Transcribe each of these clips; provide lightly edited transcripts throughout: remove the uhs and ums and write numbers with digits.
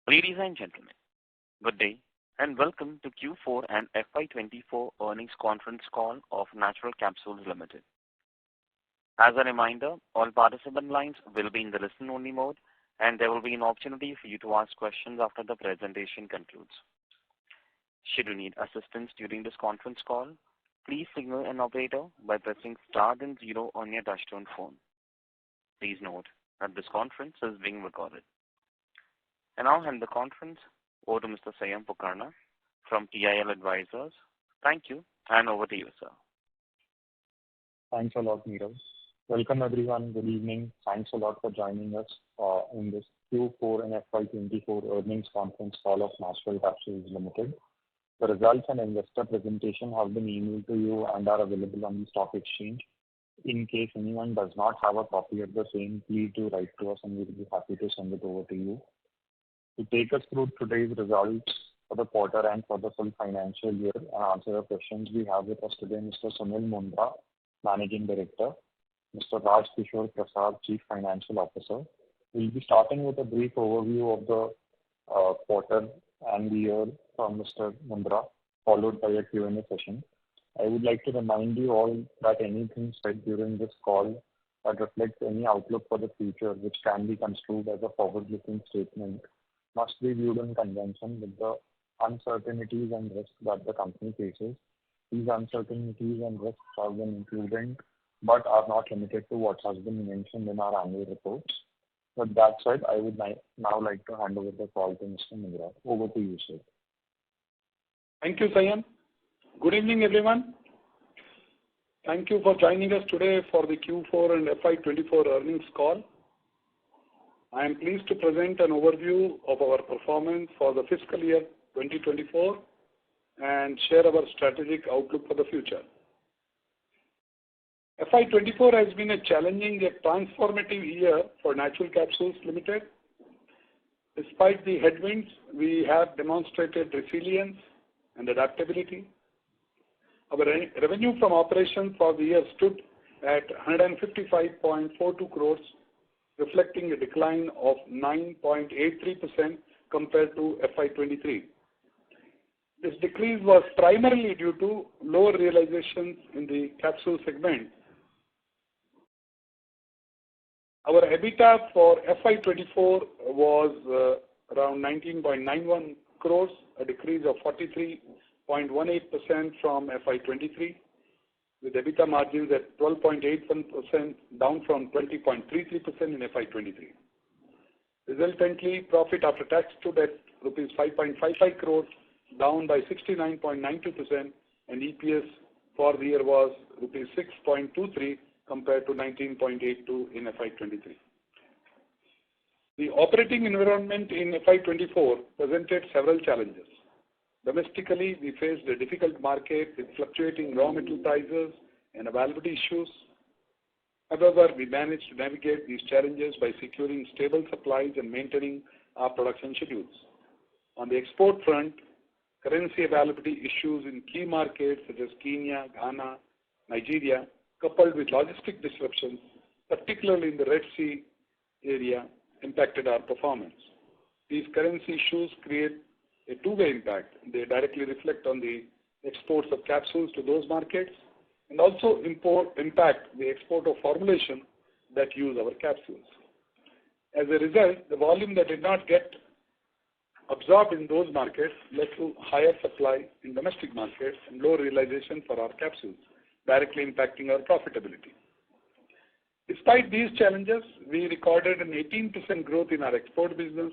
Ladies and gentlemen, good day and welcome to Q4 and FY24 earnings conference call of Natural Capsules Ltd. As a reminder, all participant lines will be in the listen-only mode, and there will be an opportunity for you to ask questions after the presentation concludes. Should you need assistance during this conference call, please signal an operator by pressing star then 0 on your touchtone phone. Please note that this conference is being recorded. And I'll hand the conference over to Mr. Sayam Pukarna from TIL Advisors. Thank you, and over to you, sir. Thanks a lot, Neerav. Welcome, everyone. Good evening. Thanks a lot for joining us in this Q4 and FY24 earnings conference call of Natural Capsules Ltd. The results and investor presentation have been emailed to you and are available on the stock exchange. In case anyone does not have a copy of the same, please do write to us and we'll be happy to send it over to you. To take us through today's results for the quarter and for the full financial year and answer your questions, we have with us today Mr. Sunil Mundra, Managing Director, Mr. Raj Kishore Prasad, Chief Financial Officer. We'll be starting with a brief overview of the quarter and the year from Mr. Mundra, followed by a Q&A session. I would like to remind you all that anything said during this call that reflects any outlook for the future, which can be construed as a forward-looking statement, must be viewed in conjunction with the uncertainties and risks that the company faces. These uncertainties and risks have been included but are not limited to what has been mentioned in our annual reports. With that said, I would now like to hand over the call to Mr. Mundra. Over to you, sir. Thank you, Sayam. Good evening, everyone. Thank you for joining us today for the Q4 and FY24 earnings call. I am pleased to present an overview of our performance for the fiscal year 2024 and share our strategic outlook for the future. FY24 has been a challenging yet transformative year for Natural Capsules Ltd. Despite the headwinds, we have demonstrated resilience and adaptability. Our revenue from operations for the year stood at 155.42 crores, reflecting a decline of 9.83% compared to FY23. This decrease was primarily due to lower realizations in the capsule segment. Our EBITDA for FY24 was around 19.91 crores, a decrease of 43.18% from FY23, with EBITDA margins at 12.81%, down from 20.33% in FY23. Resultantly, profit after tax stood at rupees 5.55 crores, down by 69.92%, and EPS for the year was rupees 6.23 compared to 19.82 in FY23. The operating environment in FY24 presented several challenges. Domestically, we faced a difficult market with fluctuating raw material prices and availability issues. However, we managed to navigate these challenges by securing stable supplies and maintaining our production schedules. On the export front, currency availability issues in key markets such as Kenya, Ghana, Nigeria, coupled with logistic disruptions, particularly in the Red Sea area, impacted our performance. These currency issues create a two-way impact. They directly reflect on the exports of capsules to those markets and also impact the export of formulation that use our capsules. As a result, the volume that did not get absorbed in those markets led to higher supply in domestic markets and low realization for our capsules, directly impacting our profitability. Despite these challenges, we recorded an 18% growth in our export business,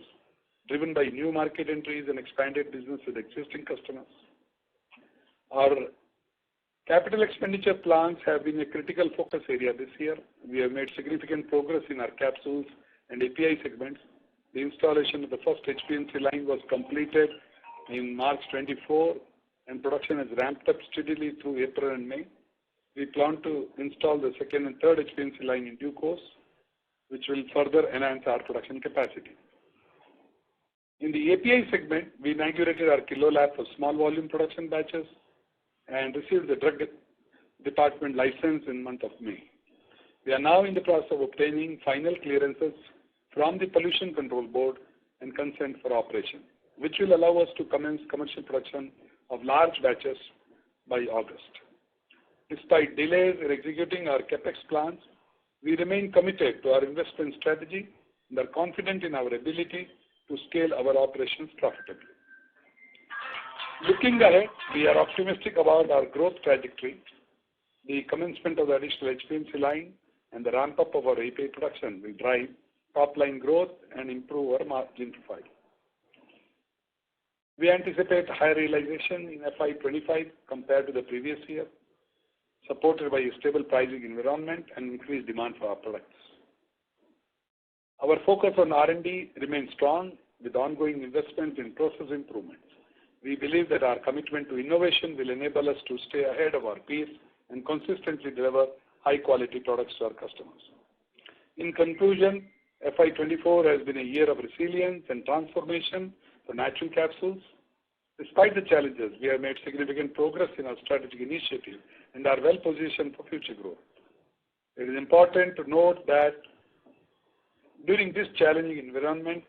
driven by new market entries and expanded business with existing customers. Our capital expenditure plans have been a critical focus area this year. We have made significant progress in our capsules and API segments. The installation of the first HPNC line was completed in March 24, and production has ramped up steadily through April and May. We plan to install the second and third HPNC line in due course, which will further enhance our production capacity. In the API segment, we inaugurated our kilo lab for small volume production batches and received the drug department license in the month of May. We are now in the process of obtaining final clearances from the Pollution Control Board and consent for operation, which will allow us to commence commercial production of large batches by August. Despite delays in executing our CapEx plans, we remain committed to our investment strategy and are confident in our ability to scale our operations profitably. Looking ahead, we are optimistic about our growth trajectory. The commencement of the additional HPMC line and the ramp-up of our API production will drive top-line growth and improve our margin profile. We anticipate higher realization in FY25 compared to the previous year, supported by a stable pricing environment and increased demand for our products. Our focus on R&D remains strong with ongoing investment in process improvements. We believe that our commitment to innovation will enable us to stay ahead of our peers and consistently deliver high-quality products to our customers. In conclusion, FY24 has been a year of resilience and transformation for Natural Capsules. Despite the challenges, we have made significant progress in our strategic initiative and are well positioned for future growth. It is important to note that during this challenging environment,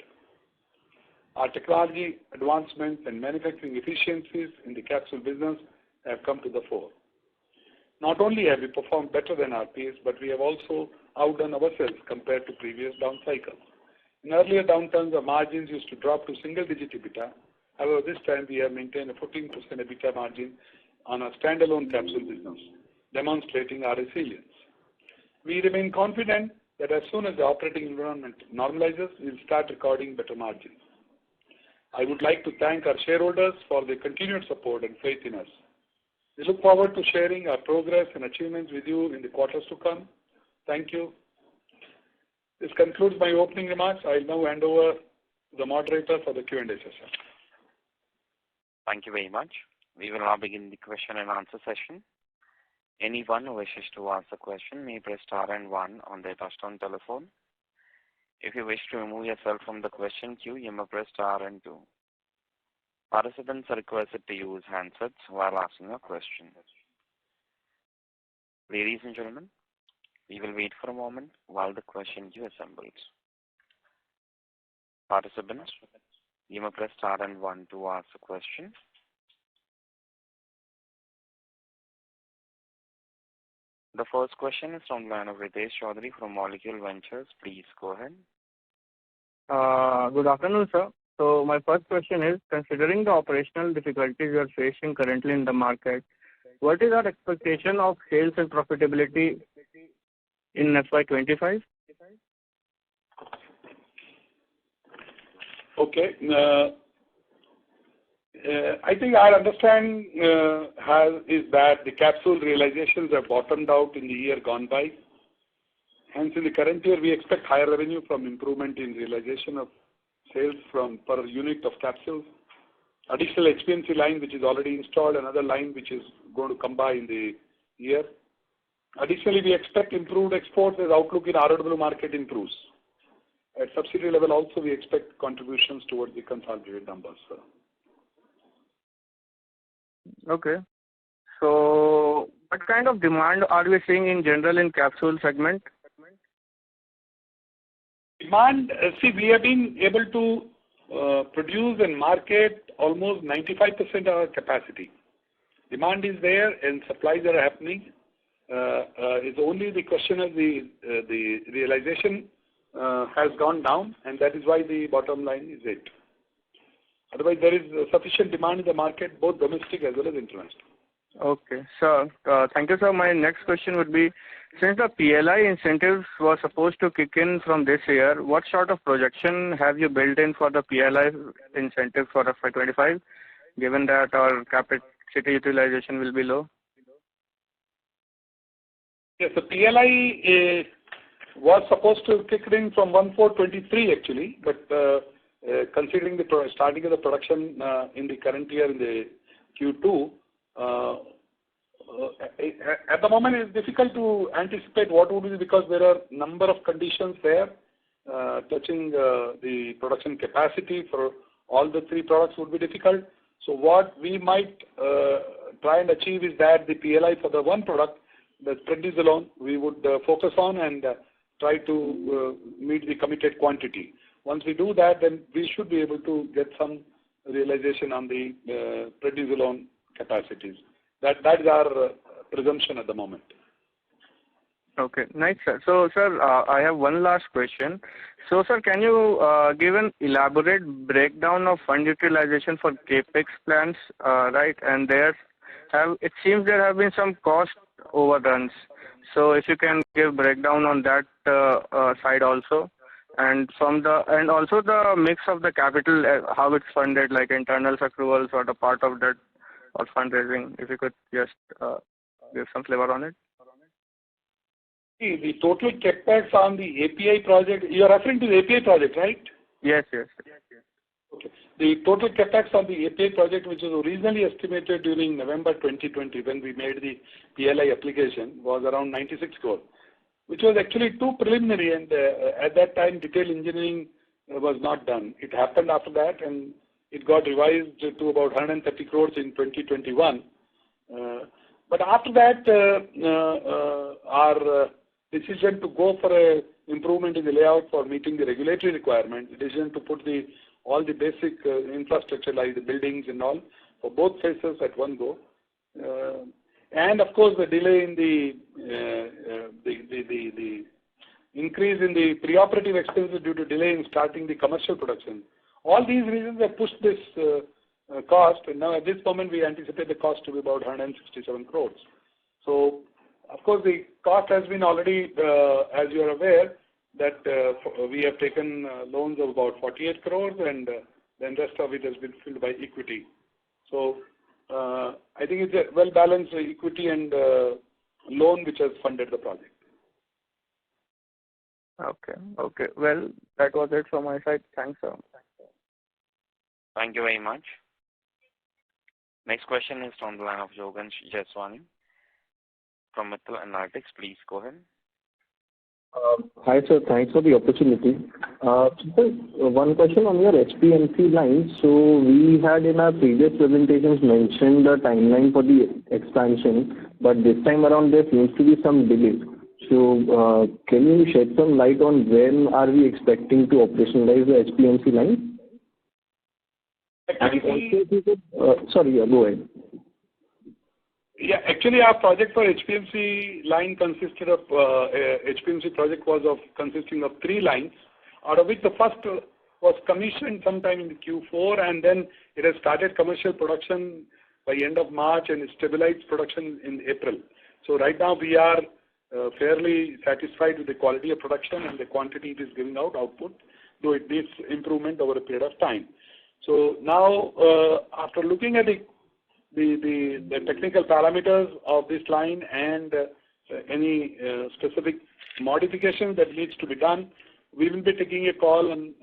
our technology advancements and manufacturing efficiencies in the capsule business have come to the fore. Not only have we performed better than our peers, but we have also outdone ourselves compared to previous down cycles. In earlier downturns, our margins used to drop to single-digit EBITDA. However, this time we have maintained a 14% EBITDA margin on our standalone capsule business, demonstrating our resilience. We remain confident that as soon as the operating environment normalizes, we will start recording better margins. I would like to thank our shareholders for their continued support and faith in us. We look forward to sharing our progress and achievements with you in the quarters to come. Thank you. This concludes my opening remarks. I will now hand over to the moderator for the Q&A session. Thank you very much. We will now begin the question and answer session. Anyone who wishes to ask a question may press star and one on their touchtone telephone. If you wish to remove yourself from the question queue, you may press star and two. Participants are requested to use handsets while asking a question. Ladies and gentlemen, we will wait for a moment while the question queue assembles. Participants, you may press star and one to ask a question. The first question is from the line of Ritesh Chaudhary from Molecule Ventures. Please go ahead. Good afternoon, sir. So my first question is, considering the operational difficulties you are facing currently in the market, what is our expectation of sales and profitability in FY25? Okay. I think our understanding is that the capsule realizations have bottomed out in the year gone by. Hence, in the current year, we expect higher revenue from improvement in realization of sales from per unit of capsules. Additional HPMC line, which is already installed, another line which is going to come by in the year. Additionally, we expect improved exports as outlook in ROW market improves. At subsidiary level also, we expect contributions towards the consolidated numbers. Okay. So what kind of demand are we seeing in general in capsule segment? Demand, we have been able to produce and market almost 95% of our capacity. Demand is there and supplies are happening. It's only the question of the realization has gone down, and that is why the bottom line is it. Otherwise, there is sufficient demand in the market, both domestic as well as international. Okay, sir. Thank you, sir. My next question would be, since the PLI incentives were supposed to kick in from this year, what sort of projection have you built in for the PLI incentive for FY25, given that our capacity utilization will be low? Yes, the PLI was supposed to kick in from 1/4/23 actually, but considering the starting of the production in the current year in the Q2, at the moment it's difficult to anticipate what would be, because there are number of conditions there touching the production capacity for all the three products would be difficult. So what we might try and achieve is that the PLI for the one product, the prednisolone, we would focus on and try to meet the committed quantity. Once we do that, then we should be able to get some realization on the prednisolone capacities. That is our presumption at the moment. Okay, nice, sir. So, sir, I have one last question. So, sir, can you give an elaborate breakdown of fund utilization for CAPEX plans, right? And it seems there have been some cost overruns. So, if you can give breakdown on that side also, and also the mix of the capital, how it's funded, like internal accruals or the part of that or fundraising. If you could just give some flavor on it. The total CapEx on the API project, you are referring to the API project, right? Yes, yes. Okay. The total CapEx on the API project, which was originally estimated during November 2020 when we made the PLI application, was around 96 crore, which was actually too preliminary, and at that time detailed engineering was not done. It happened after that, and it got revised to about 130 crores in 2021. But after that, our decision to go for a improvement in the layout for meeting the regulatory requirement, the decision to put all the basic infrastructure like the buildings and all for both phases at one go, and of course the delay in the increase in the preoperative expenses due to delay in starting the commercial production. All these reasons have pushed this cost, and now at this moment we anticipate the cost to be about 167 crores. So, of course, the cost has been already, as you are aware, that we have taken loans of about 48 crores, and then rest of it has been filled by equity. So, I think it's a well-balanced equity and loan which has funded the project. Okay. Well, that was it from my side. Thanks, sir. Thank you very much. Next question is from the line of Yogansh Jeswani from Mittal Analytics. Please go ahead. Hi, sir. Thanks for the opportunity. One question on your HPMC line. So we had in our previous presentations mentioned the timeline for the expansion, but this time around there seems to be some delay. So can you shed some light on when are we expecting to operationalize the HPMC line? Go ahead. Yeah, actually our project for HPMC line consisted of, HPMC project was consisting of 3 lines, out of which the first was commissioned sometime in the Q4, and then it has started commercial production by end of March and stabilized production in April. So right now we are fairly satisfied with the quality of production and the quantity it is giving output, though it needs improvement over a period of time. So now, after looking at the technical parameters of this line and any specific modifications that needs to be done, we will be taking a call on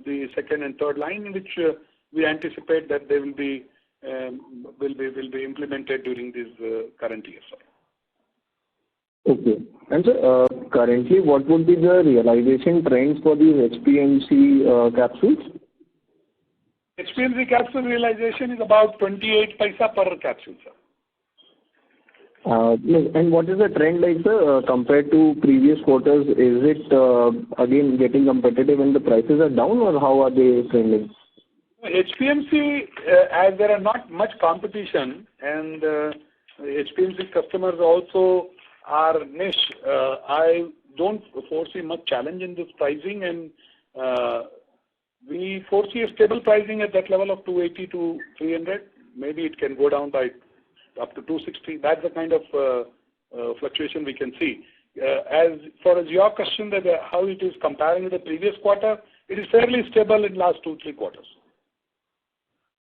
the second and third line, in which we anticipate that they will be implemented during this current year. Okay. And so currently, what would be the realization trends for these HPMC capsules? HPMC capsule realization is about 28 paisa per capsule, sir. And what is the trend like, sir, compared to previous quarters? Is it again getting competitive when the prices are down, or how are they trending? HPMC, as there are not much competition, and HPMC customers also are niche, I don't foresee much challenge in this pricing, and we foresee a stable pricing at that level of 280 to 300. Maybe it can go down by up to 260. That's the kind of fluctuation we can see. As far as your question that how it is comparing with the previous quarter, it is fairly stable in last 2-3 quarters.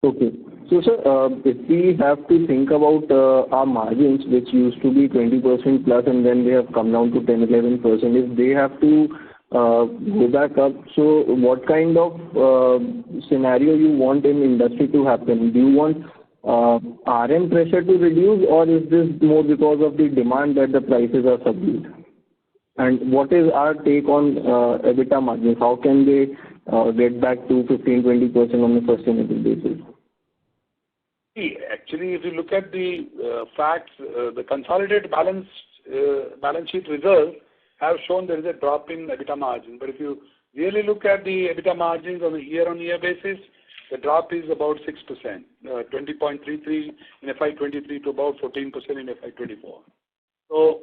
Okay. So, sir, if we have to think about our margins, which used to be 20% plus, and then they have come down to 10-11%, if they have to go back up, so what kind of scenario you want in industry to happen? Do you want RM pressure to reduce, or is this more because of the demand that the prices are subdued? And what is our take on EBITDA margins? How can they get back to 15-20% on a sustainable basis? Actually, if you look at the facts, the consolidated balance sheet results have shown there is a drop in EBITDA margin. But if you really look at the EBITDA margins on a year-on-year basis, the drop is about 6%, 20.33 in FY23 to about 14% in FY24. So,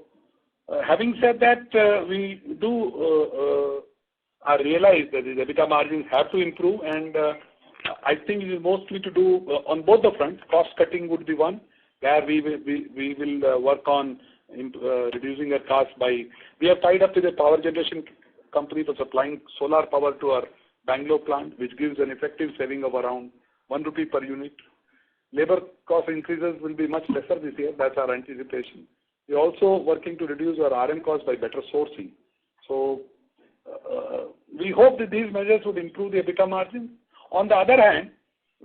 having said that, we do realize that the EBITDA margins have to improve, and I think it is mostly to do on both the fronts. Cost cutting would be one, where we will work on reducing our costs by. We have tied up with a power generation company for supplying solar power to our Bangalore plant, which gives an effective saving of around 1 rupee per unit. Labor cost increases will be much lesser this year. That's our anticipation. We're also working to reduce our RM costs by better sourcing. So we hope that these measures would improve the EBITDA margin. On the other hand,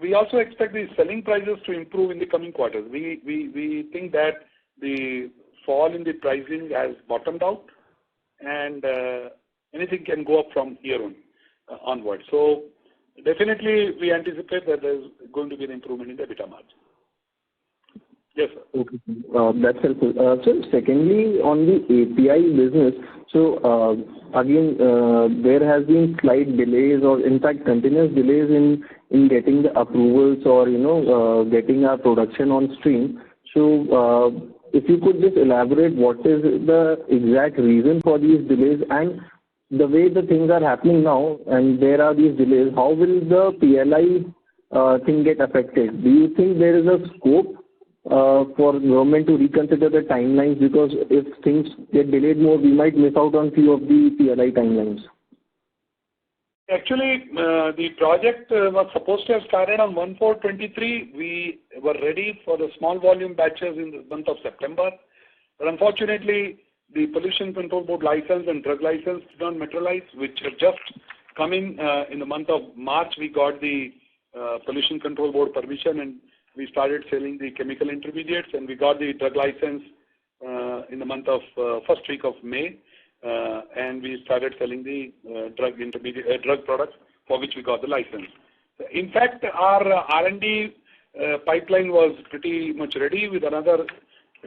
we also expect the selling prices to improve in the coming quarters. We think that the fall in the pricing has bottomed out, and anything can go up from here onward. So definitely we anticipate that there's going to be an improvement in the EBITDA margin. Yes, sir. Okay, that's helpful. So secondly, on the API business, so again, there has been slight delays or in fact continuous delays in getting the approvals or, getting our production on stream. So if you could just elaborate what is the exact reason for these delays, and the way the things are happening now and there are these delays, how will the PLI thing get affected? Do you think there is a scope for government to reconsider the timelines, because if things get delayed more, we might miss out on few of the PLI timelines? Actually, the project was supposed to have started on 1/4/23. We were ready for the small volume batches in the month of September. But unfortunately, the Pollution Control Board license and drug license did not materialize, which have just come in the month of March. We got the Pollution Control Board permission, and we started selling the chemical intermediates, and we got the drug license in the month of first week of May, and we started selling the drug products for which we got the license. In fact, our R&D pipeline was pretty much ready with another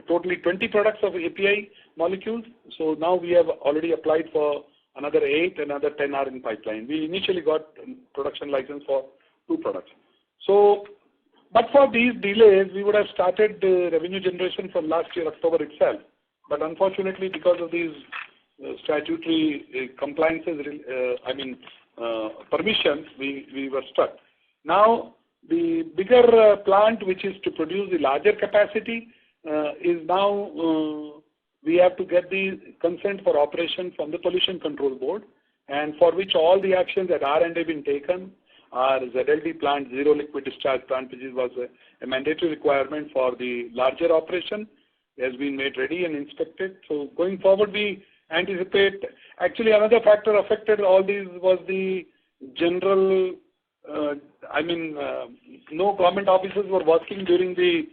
totally 20 products of API molecules. So now we have already applied for another 8, another 10 are in pipeline. We initially got production license for 2 products. So, but for these delays, we would have started the revenue generation from last year, October itself. But unfortunately, because of these statutory compliances, permissions, we were stuck. Now, the bigger plant, which is to produce the larger capacity, is now, we have to get the consent for operation from the Pollution Control Board, and for which all the actions that are and have been taken. Our ZLD plant, zero liquid discharge plant, which was a mandatory requirement for the larger operation, has been made ready and inspected. So going forward, we anticipate, actually another factor affected all these was the general, no government officers were working during the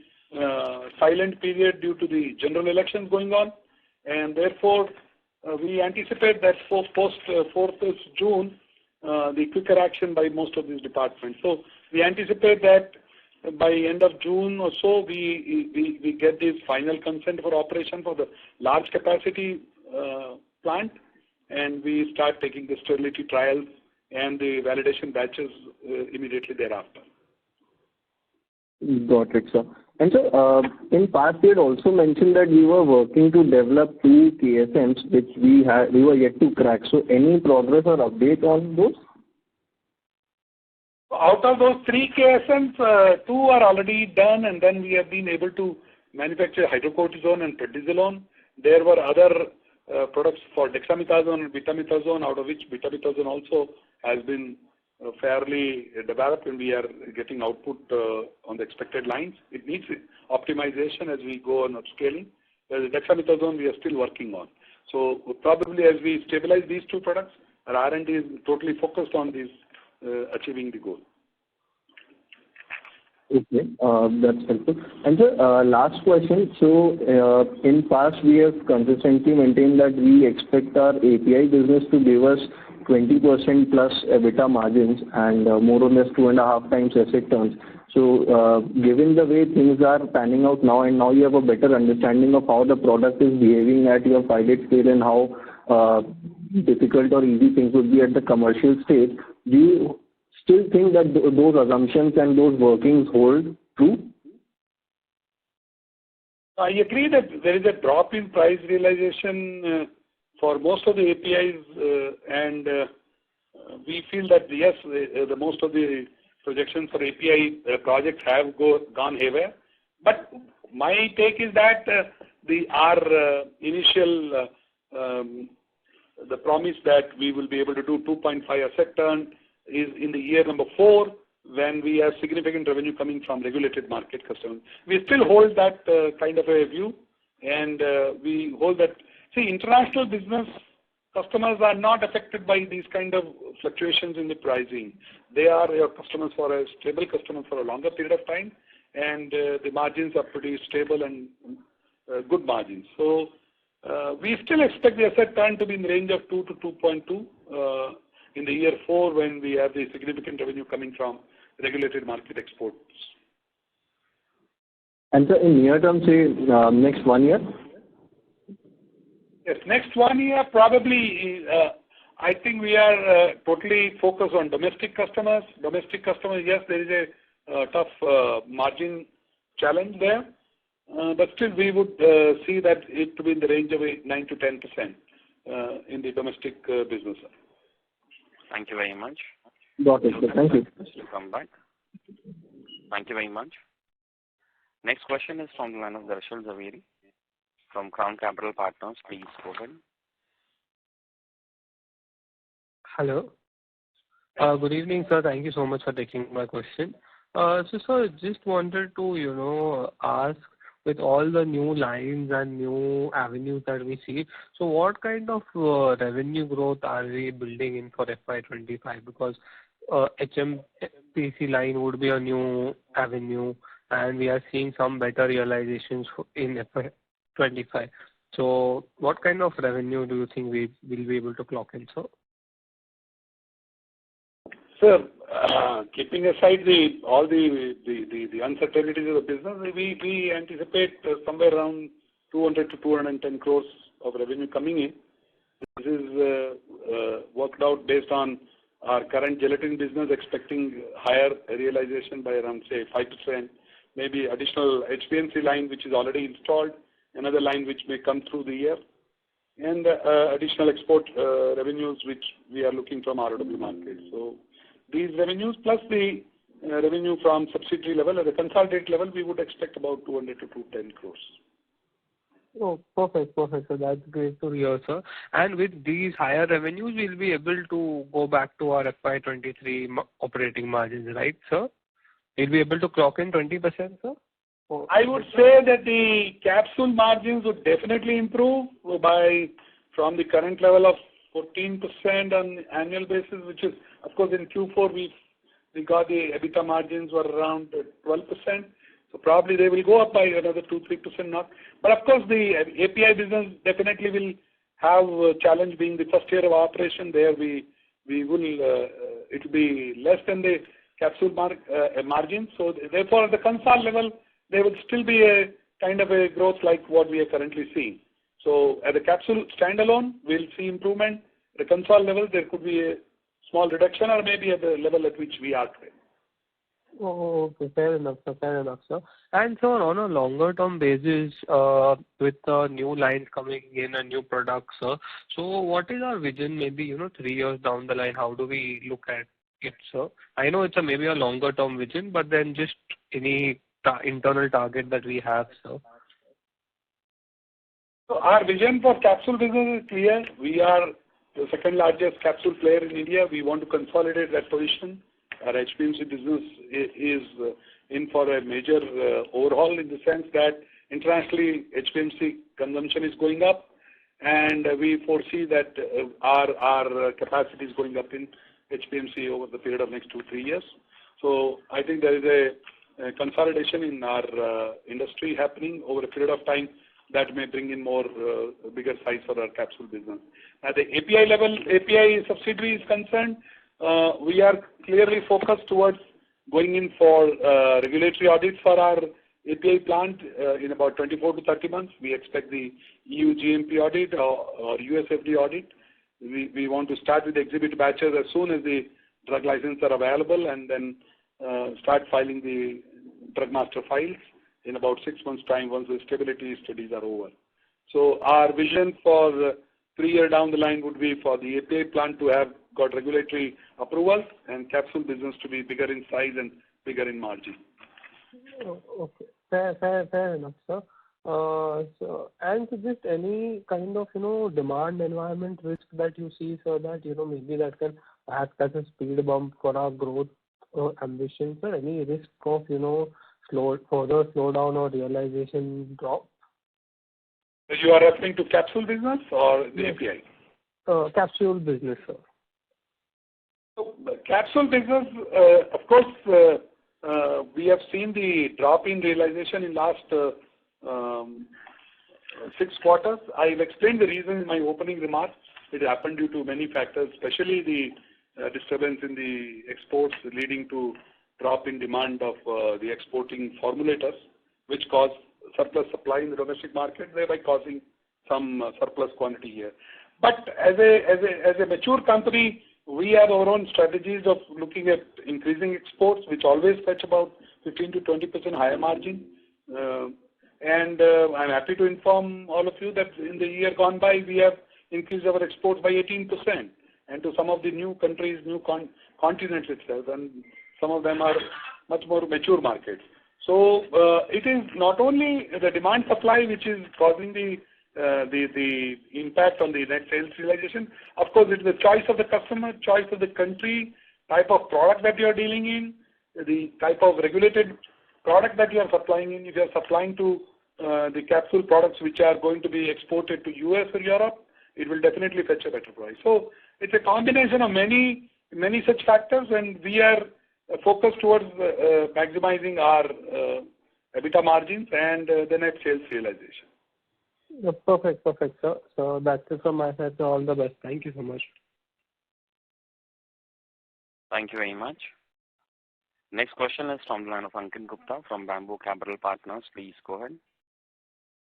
silent period due to the general elections going on, and therefore we anticipate that post 4th June, the quicker action by most of these departments. So we anticipate that by end of June or so, we get this final consent for operation for the large capacity plant, and we start taking the sterility trials and the validation batches immediately thereafter. Got it, sir. And so, in past you had also mentioned that we were working to develop 2 KSMs which we were yet to crack. So, any progress or update on those? Out of those 3 KSMs, 2 are already done, and then we have been able to manufacture hydrocortisone and prednisolone. There were other products for dexamethasone and betamethasone, out of which betamethasone also has been fairly developed, and we are getting output on the expected lines. It needs optimization as we go on upscaling. The dexamethasone we are still working on. So probably as we stabilize these 2 products, our R&D is totally focused on these achieving the goal. Okay, that's helpful. And sir, last question. So, in past we have consistently maintained that we expect our API business to give us 20% plus EBITDA margins and more or less 2.5 times asset turns. So, given the way things are panning out now, and now you have a better understanding of how the product is behaving at your pilot scale and how difficult or easy things would be at the commercial stage. Do you still think that those assumptions and those workings hold true? I agree that there is a drop in price realization for most of the APIs, and we feel that yes, the most of the projections for API projects have gone haywire. But my take is that our initial the promise that we will be able to do 2.5 asset turn is in the year number 4, when we have significant revenue coming from regulated market customers. We still hold that kind of a view, and we hold that. See, international business customers are not affected by these kind of fluctuations in the pricing. They are your customers for a stable customer for a longer period of time, and the margins are pretty stable and good margins. So we still expect the asset turn to be in the range of 2 to 2.2 in the year 4, when we have the significant revenue coming from regulated market exports. And so in near term, say next 1 year? Yes, next 1 year probably. I think we are totally focused on domestic customers. Domestic customers, yes, there is a tough margin challenge there, but still we would see that it to be in the range of 9 to 10% in the domestic business. Thank you very much. Got it. Thank you. Come back. Thank you very much. Next question is from the line of Darshil Zaveri from Crown Capital Partners. Please go ahead. Hello. Good evening, sir. Thank you so much for taking my question. So, sir, just wanted to, ask, with all the new lines and new avenues that we see, so what kind of revenue growth are we building in for FY25? Because HMPC line would be a new avenue, and we are seeing some better realizations in FY25. So what kind of revenue do you think we will be able to clock in, sir? Sir, keeping aside all the uncertainties of the business, we anticipate somewhere around 200 to 210 crores of revenue coming in. This is worked out based on our current gelatin business, expecting higher realization by around, say, 5%, maybe additional HPMC line which is already installed, another line which may come through the year, and additional export revenues which we are looking from ROW market. So these revenues plus the revenue from subsidiary level, at the consolidated level, we would expect about 200 to 210 crores. Oh, perfect. So that's great to hear, sir. And with these higher revenues, we'll be able to go back to our FY23 operating margins, right, sir? We'll be able to clock in 20%, sir? I would say that the capsule margins would definitely improve from the current level of 14% on annual basis, which is, of course, in Q4 we got the EBITDA margins were around 12%. So probably they will go up by another 2-3% not. But of course, the API business definitely will have a challenge, being the first year of operation. There we will it will be less than the capsule margin. So therefore, at the console level, there will still be a kind of a growth like what we are currently seeing. So at the capsule standalone, we'll see improvement. At the console level, there could be a small reduction, or maybe at the level at which we are today. Oh, okay. Fair enough, sir. And so on a longer term basis, with new lines coming in and new products, sir, so what is our vision, maybe, 3 years down the line? How do we look at it, sir? I know it's maybe a longer term vision, but then just any internal target that we have, sir. So our vision for capsule business is clear. We are the second largest capsule player in India. We want to consolidate that position. Our HPMC business is in for a major overhaul, in the sense that internationally HPMC consumption is going up, and we foresee that our capacity is going up in HPMC over the period of next 2-3 years. So I think there is a consolidation in our industry happening over a period of time that may bring in more bigger size for our capsule business. At the API level, API subsidiary is concerned, we are clearly focused towards going in for regulatory audits for our API plant in about 24 to 30 months. We expect the EU GMP audit or US FDA audit. we want to start with the exhibit batches as soon as the drug licenses are available, and then start filing the drug master files in about 6 months' time once the stability studies are over. So our vision for 3 years down the line would be for the API plant to have got regulatory approvals and capsule business to be bigger in size and bigger in margin. Okay, fair enough, sir. And just any kind of demand environment risk that you see, sir, that maybe that can act as a speed bump for our growth ambitions, or any risk of further slowdown or realization drop? You are referring to capsule business or the API? Capsule business, sir. So, capsule business, of course, we have seen the drop in realization in last 6 quarters. I've explained the reason in my opening remarks. It happened due to many factors, especially the disturbance in the exports leading to drop in demand of the exporting formulators, which caused surplus supply in the domestic market, thereby causing some surplus quantity here. But as a mature company, we have our own strategies of looking at increasing exports, which always fetch about 15 to 20% higher margin. And I'm happy to inform all of you that in the year gone by, we have increased our exports by 18%, and to some of the new countries, new continents itself, and some of them are much more mature markets. So it is not only the demand supply which is causing the impact on the net sales realization. Of course, it's the choice of the customer, choice of the country, type of product that you are dealing in, the type of regulated product that you are supplying in. If you are supplying to the capsule products which are going to be exported to US or Europe, it will definitely fetch a better price. So it's a combination of many such factors, and we are focused towards maximizing our EBITDA margins and the net sales realization. Perfect, sir. So that's it from my side. So all the best. Thank you so much. Thank you very much. Next question is from the line of Ankit Gupta from Bamboo Capital Partners. Please go ahead.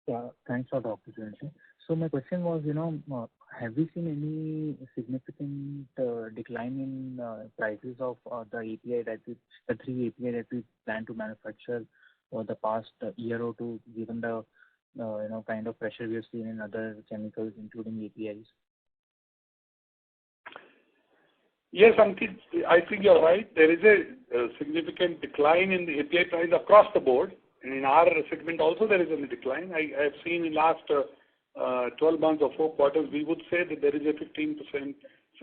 Yeah, thanks for the opportunity. So my question was, have we seen any significant decline in prices of the API the 3 API that we plan to manufacture for the past year or two, given the kind of pressure we have seen in other chemicals, including APIs? Yes, Ankit, I think you're right. There is a significant decline in the API price across the board. And in our segment also there is a decline. I have seen in last 12 months or 4 quarters, we would say that there is a 15%,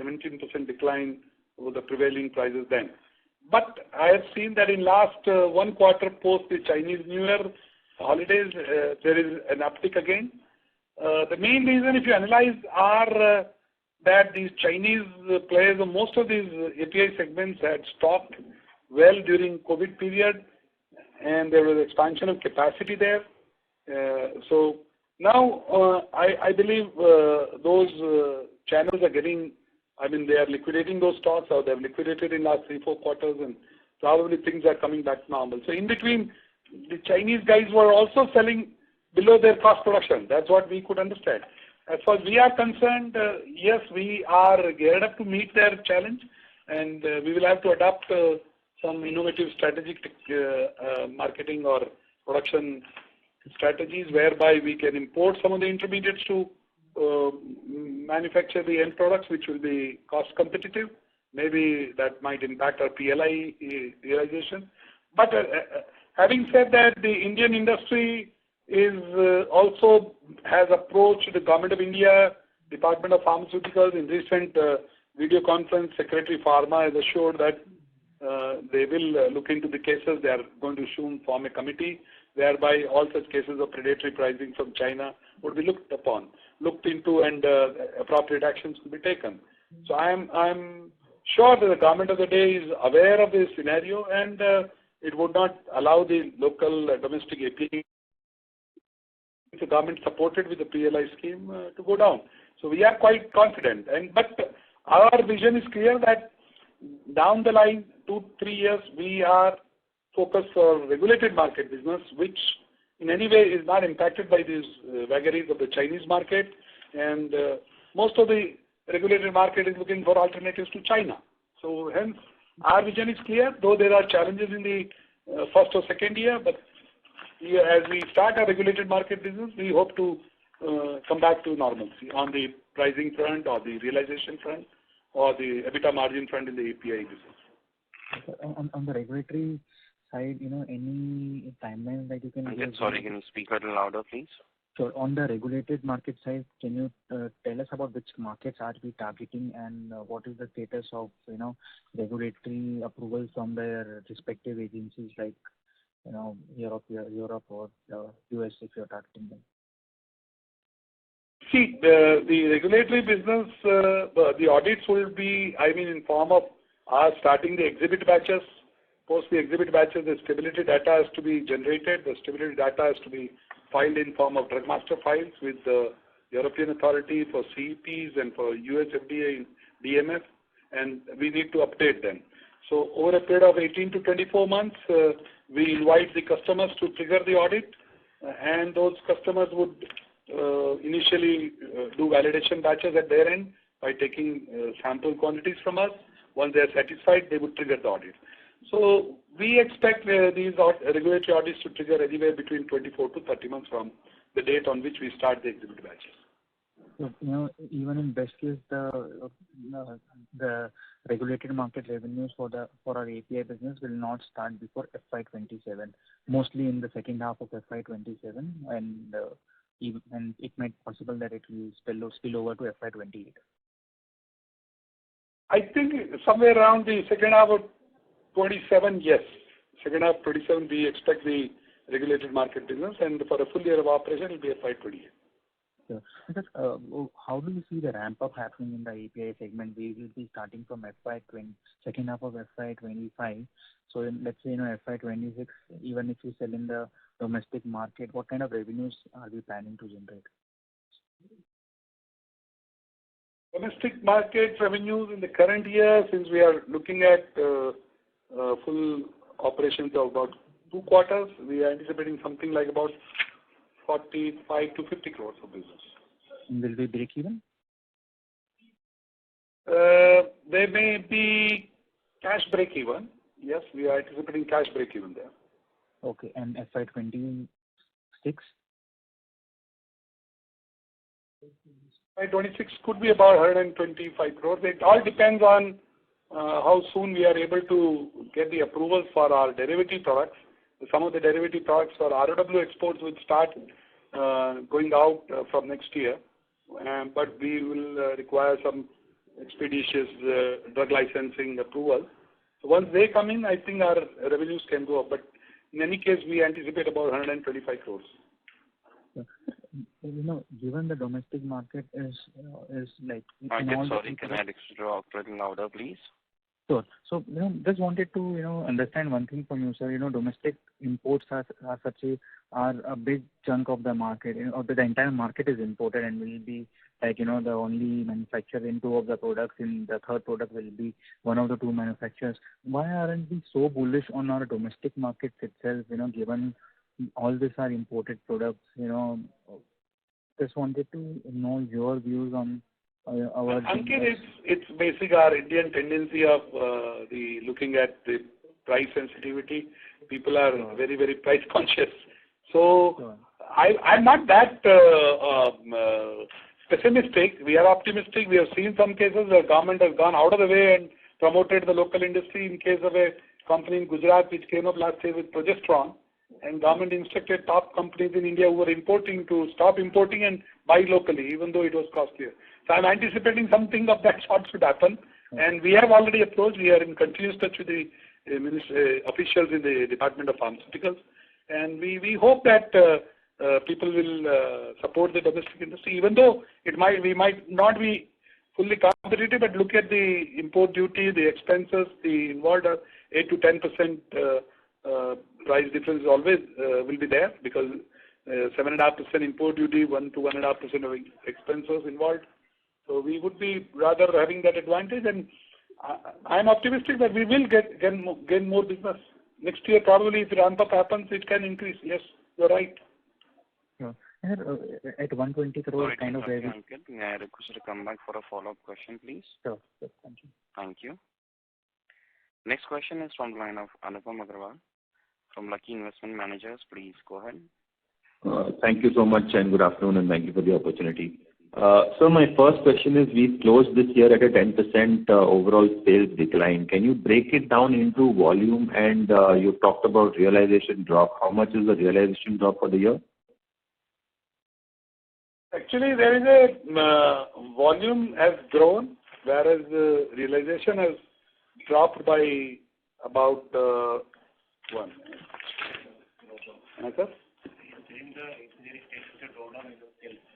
17% decline over the prevailing prices then. But I have seen that in last 1 quarter post the Chinese New Year holidays, there is an uptick again. The main reason, if you analyze, are that these Chinese players, most of these API segments had stocked well during COVID period, and there was expansion of capacity there. So now I believe those channels are they are liquidating those stocks, or they have liquidated in last 3-4 quarters, and probably things are coming back normal. So in between, the Chinese guys were also selling below their cost production. That's what we could understand. As far as we are concerned, yes, we are geared up to meet their challenge, and we will have to adopt some innovative strategic marketing or production strategies whereby we can import some of the intermediates to manufacture the end products, which will be cost competitive. Maybe that might impact our PLI realization. But having said that, the Indian industry is also has approached the Government of India, Department of Pharmaceuticals. In recent video conference, Secretary Pharma has assured that they will look into the cases. They are going to soon form a committee whereby all such cases of predatory pricing from China would be looked into, and appropriate actions will be taken. So I'm sure that the government of the day is aware of this scenario, and it would not allow the local domestic API, the government supported with the PLI scheme, to go down. So we are quite confident. But our vision is clear that down the line, 2-3 years, we are focused for regulated market business, which in any way is not impacted by these vagaries of the Chinese market. And most of the regulated market is looking for alternatives to China. So hence, our vision is clear, though there are challenges in the first or second year, but as we start our regulated market business, we hope to come back to normalcy on the pricing front or the realization front or the EBITDA margin front in the API business. Okay. On the regulatory side, any timeline that you can give? Sorry, can you speak a little louder, please? So on the regulated market side, can you tell us about which markets are we targeting and what is the status of, regulatory approvals from their respective agencies like, Europe or US if you're targeting them? See, the regulatory business, the audits will be, in form of starting the exhibit batches. Post the exhibit batches, the stability data has to be generated. The stability data has to be filed in form of drug master files with the European Authority for CEPs and for US FDA DMF, and we need to update them. So over a period of 18 to 24 months, we invite the customers to trigger the audit, and those customers would initially do validation batches at their end by taking sample quantities from us. Once they are satisfied, they would trigger the audit. So we expect these regulatory audits to trigger anywhere between 24 to 30 months from the date on which we start the exhibit batches. So, even in best case, the regulated market revenues for our API business will not start before FY27, mostly in the second half of FY27, and it might be possible that it will spill over to FY28. I think somewhere around the second half of 27, yes. Second half 27, we expect the regulated market business, and for a full year of operation, it will be FY28. Sure. Because, how do you see the ramp up happening in the API segment? We will be starting from second half of FY25. So let's say FY26, even if you sell in the domestic market, what kind of revenues are we planning to generate? Domestic market revenues in the current year, since we are looking at full operations of about 2 quarters, we are anticipating something like about 45 to 50 crores of business. And will we break even? There may be cash break even. Yes, we are anticipating cash break even there. Okay, and FY26? FY26 could be about 125 crores. It all depends on how soon we are able to get the approvals for our derivative products. Some of the derivative products for ROW exports will start going out from next year, but we will require some expeditious drug licensing approval. So once they come in, I think our revenues can go up. But in any case, we anticipate about 125 crores. Given the domestic market is like... Sorry, can I talk a little louder, please? Sure. So, just wanted to, understand one thing from you, sir. Domestic imports are a big chunk of the market. The entire market is imported and will be like, the only manufacturer in 2 of the products. In the third product will be one of the 2 manufacturers. Why aren't we so bullish on our domestic markets itself, given all these are imported products, Just wanted to know your views on our... Ankit, it's basic our Indian tendency of looking at the price sensitivity. People are very, very price conscious. So I'm not that pessimistic. We are optimistic. We have seen some cases where government has gone out of the way and promoted the local industry. In case of a company in Gujarat which came up last year with progesterone, and government instructed top companies in India who were importing to stop importing and buy locally, even though it was costlier. So I'm anticipating something of that sort should happen. And we have already approached. We are in continuous touch with the officials in the Department of Pharmaceuticals. And we hope that people will support the domestic industry, even though we might not be fully competitive, but look at the import duty, the expenses, the involved 8 to 10% price difference always will be there, because 7.5% import duty, 1 to 1.5% of expenses involved. So we would be rather having that advantage, and I'm optimistic that we will gain more business. Next year, probably if the ramp up happens, it can increase. Yes, you're right. Sure. Sir, at 120 crore Sorry to kind of interrupt you, revenue. Ankit. May I request you to come back for a follow-up question, please? Sure. Thank you. Thank you. Next question is from the line of Anupam Agarwal from Lucky Investment Managers. Please go ahead. Thank you so much, and good afternoon, and thank you for the opportunity. So my first question is, we closed this year at a 10% overall sales decline. Can you break it down into volume? And you talked about realization drop. How much is the realization drop for the year? Actually, there is a volume has grown, whereas the realization has dropped by about one. Answer?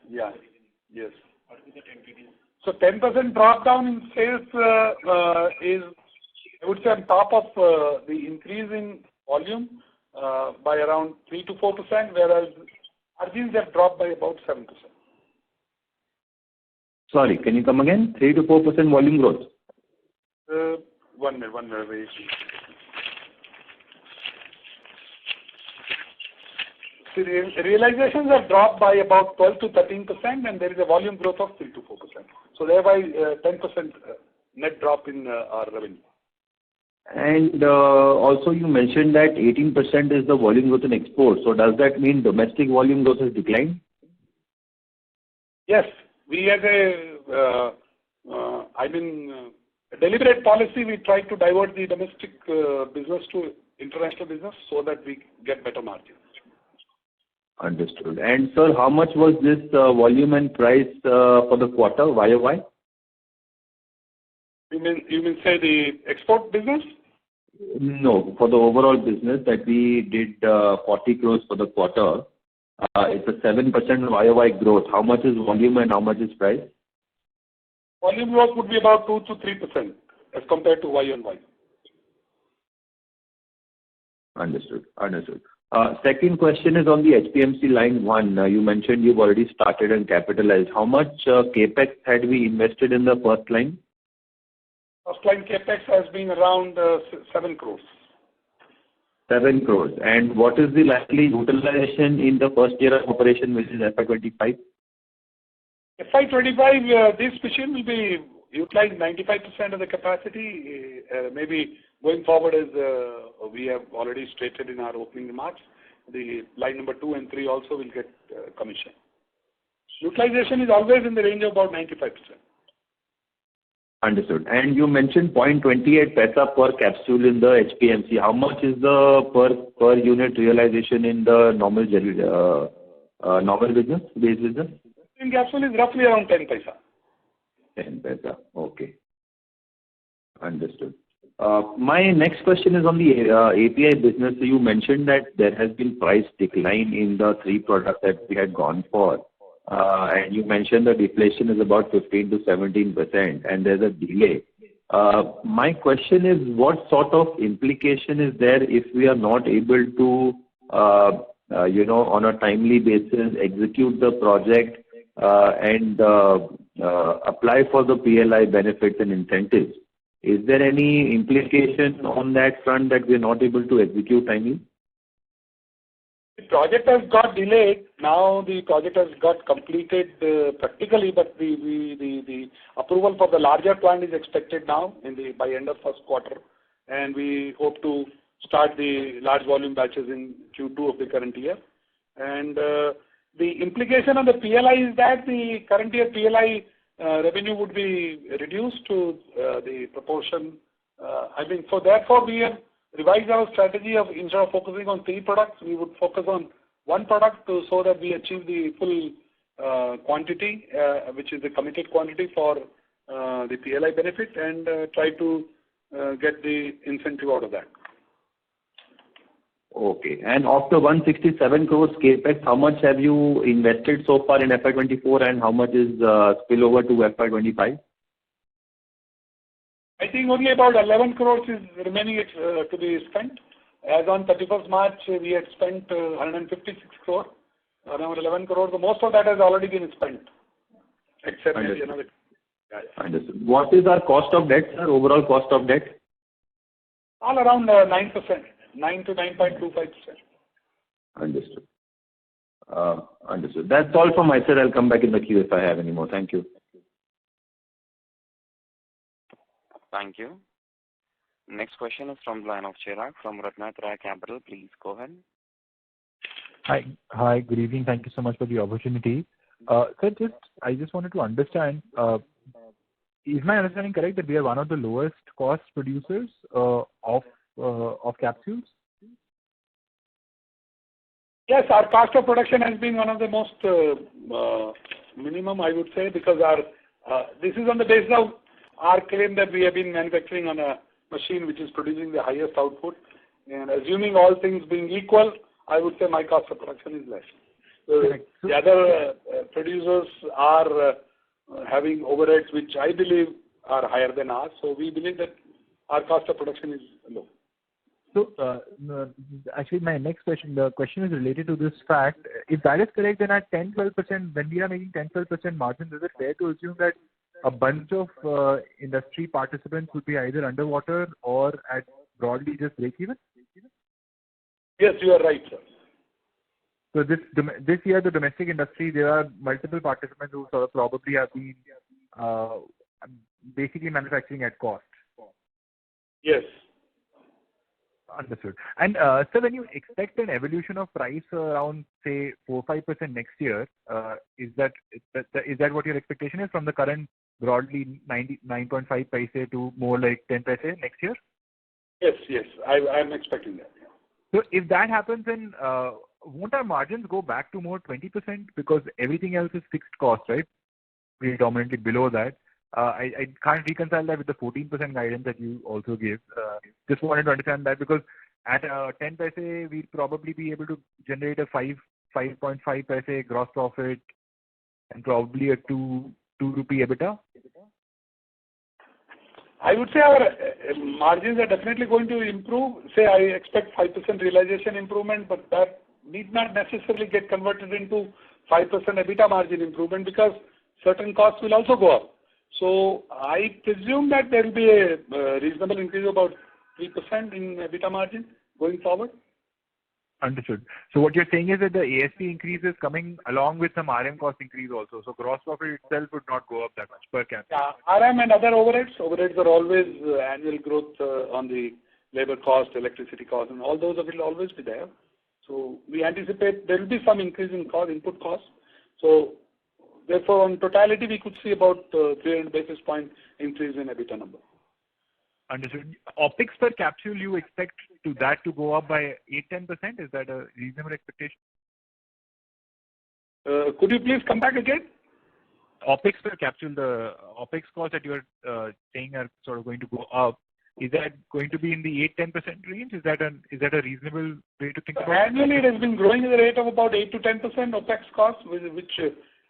Yeah. Yes. So 10% drop down in sales is, I would say, on top of the increase in volume by around 3 to 4%, whereas margins have dropped by about 7%. Sorry, can you come again? 3 to 4% volume growth. 1 minute, wait. The realizations have dropped by about 12 to 13%, and there is a volume growth of 3 to 4%. So thereby, 10% net drop in our revenue. And also you mentioned that 18% is the volume growth in exports. So does that mean domestic volume growth has declined? Yes, we have a deliberate policy. We try to divert the domestic business to international business so that we get better margins. Understood. And sir, how much was this volume and price for the quarter, YOY? You mean say the export business? No, for the overall business that we did 40 crores for the quarter. It's a 7% YOY growth. How much is volume and how much is price? Volume growth would be about 2 to 3% as compared to Y on Y. Understood. Second question is on the HPMC line 1. You mentioned you've already started and capitalized. How much capex had we invested in the first line? First line capex has been around 7 crores. 7 crores. And what is the likely utilization in the first year of operation, which is FY25? FY25, this machine will be utilized 95% of the capacity. Maybe going forward, as we have already stated in our opening remarks, the line number 2 and 3 also will get commissioned. Utilization is always in the range of about 95%. Understood. And you mentioned 0.28 paisa per capsule in the HPMC. How much is the per unit realization in the normal business, base business? In capsule is roughly around 10 paisa. 10 paisa. Okay. Understood. My next question is on the API business. So you mentioned that there has been price decline in the 3 products that we had gone for. And you mentioned the deflation is about 15 to 17%, and there's a delay. My question is, what sort of implication is there if we are not able to, on a timely basis, execute the project and apply for the PLI benefits and incentives? Is there any implication on that front that we are not able to execute timely? The project has got delayed. Now the project has got completed practically, but the approval for the larger plant is expected now by end of first quarter, and we hope to start the large volume batches in Q2 of the current year. And the implication on the PLI is that the current year PLI revenue would be reduced to the proportion. So therefore we have revised our strategy of, instead of focusing on 3 products, we would focus on 1 product so that we achieve the full quantity, which is the committed quantity for the PLI benefit, and try to get the incentive out of that. Okay. And of the 167 crores capex, how much have you invested so far in FY24, and how much is spillover to FY25? I think only about 11 crores is remaining to be spent. As on 31st March, we had spent 156 crores, around 11 crores. So most of that has already been spent, except maybe another. Understood. What is our cost of debt, sir? Overall cost of debt? All around 9%, 9 to 9.25%. Understood. Understood. That's all from my side. I'll come back in the queue if I have any more. Thank you. Thank you. Next question is from the line of Chirag from Ratnatraya Capital. Please go ahead. Hi. Good evening. Thank you so much for the opportunity. Sir, I just wanted to understand, is my understanding correct that we are one of the lowest cost producers of capsules? Yes, our cost of production has been one of the most minimum, I would say, because this is on the basis of our claim that we have been manufacturing on a machine which is producing the highest output. And assuming all things being equal, I would say my cost of production is less. The other producers are having overheads which I believe are higher than ours. So we believe that our cost of production is low. So, actually, my next question, the question is related to this fact. If that is correct, then at 10-12%, when we are making 10-12% margins, is it fair to assume that a bunch of industry participants would be either underwater or at broadly just break even? Yes, you are right, sir. So this year, the domestic industry, there are multiple participants who sort of probably have been basically manufacturing at cost. Yes. Understood. And so when you expect an evolution of price around, say, 4-5% next year, is that what your expectation is from the current broadly 9.5 paise to more like 10 paise next year? Yes, I'm expecting that. Yeah. So if that happens, then won't our margins go back to more 20% because everything else is fixed cost, right? Predominantly below that. I can't reconcile that with the 14% guidance that you also gave. Just wanted to understand that because at 10 paise, we'd probably be able to generate a 5.5 paise gross profit and probably a 2 rupee EBITDA. I would say our margins are definitely going to improve. Say I expect 5% realization improvement, but that need not necessarily get converted into 5% EBITDA margin improvement because certain costs will also go up. So I presume that there will be a reasonable increase of about 3% in EBITDA margin going forward. Understood. So what you're saying is that the ASP increase is coming along with some RM cost increase also. So gross profit itself would not go up that much per capsule. Yeah, RM and other overheads. Overheads are always annual growth on the labor cost, electricity cost, and all those will always be there. So we anticipate there will be some increase in input costs. So therefore, on totality, we could see about 300 basis point increase in EBITDA number. Understood. OpEx per capsule, you expect that to go up by 8-10%? Is that a reasonable expectation? Could you please come back again? OpEx per capsule, the OpEx cost that you are saying are sort of going to go up. Is that going to be in the 8-10% range? Is that a reasonable way to think about it? Annually, it has been growing at the rate of about 8-10% OpEx cost, which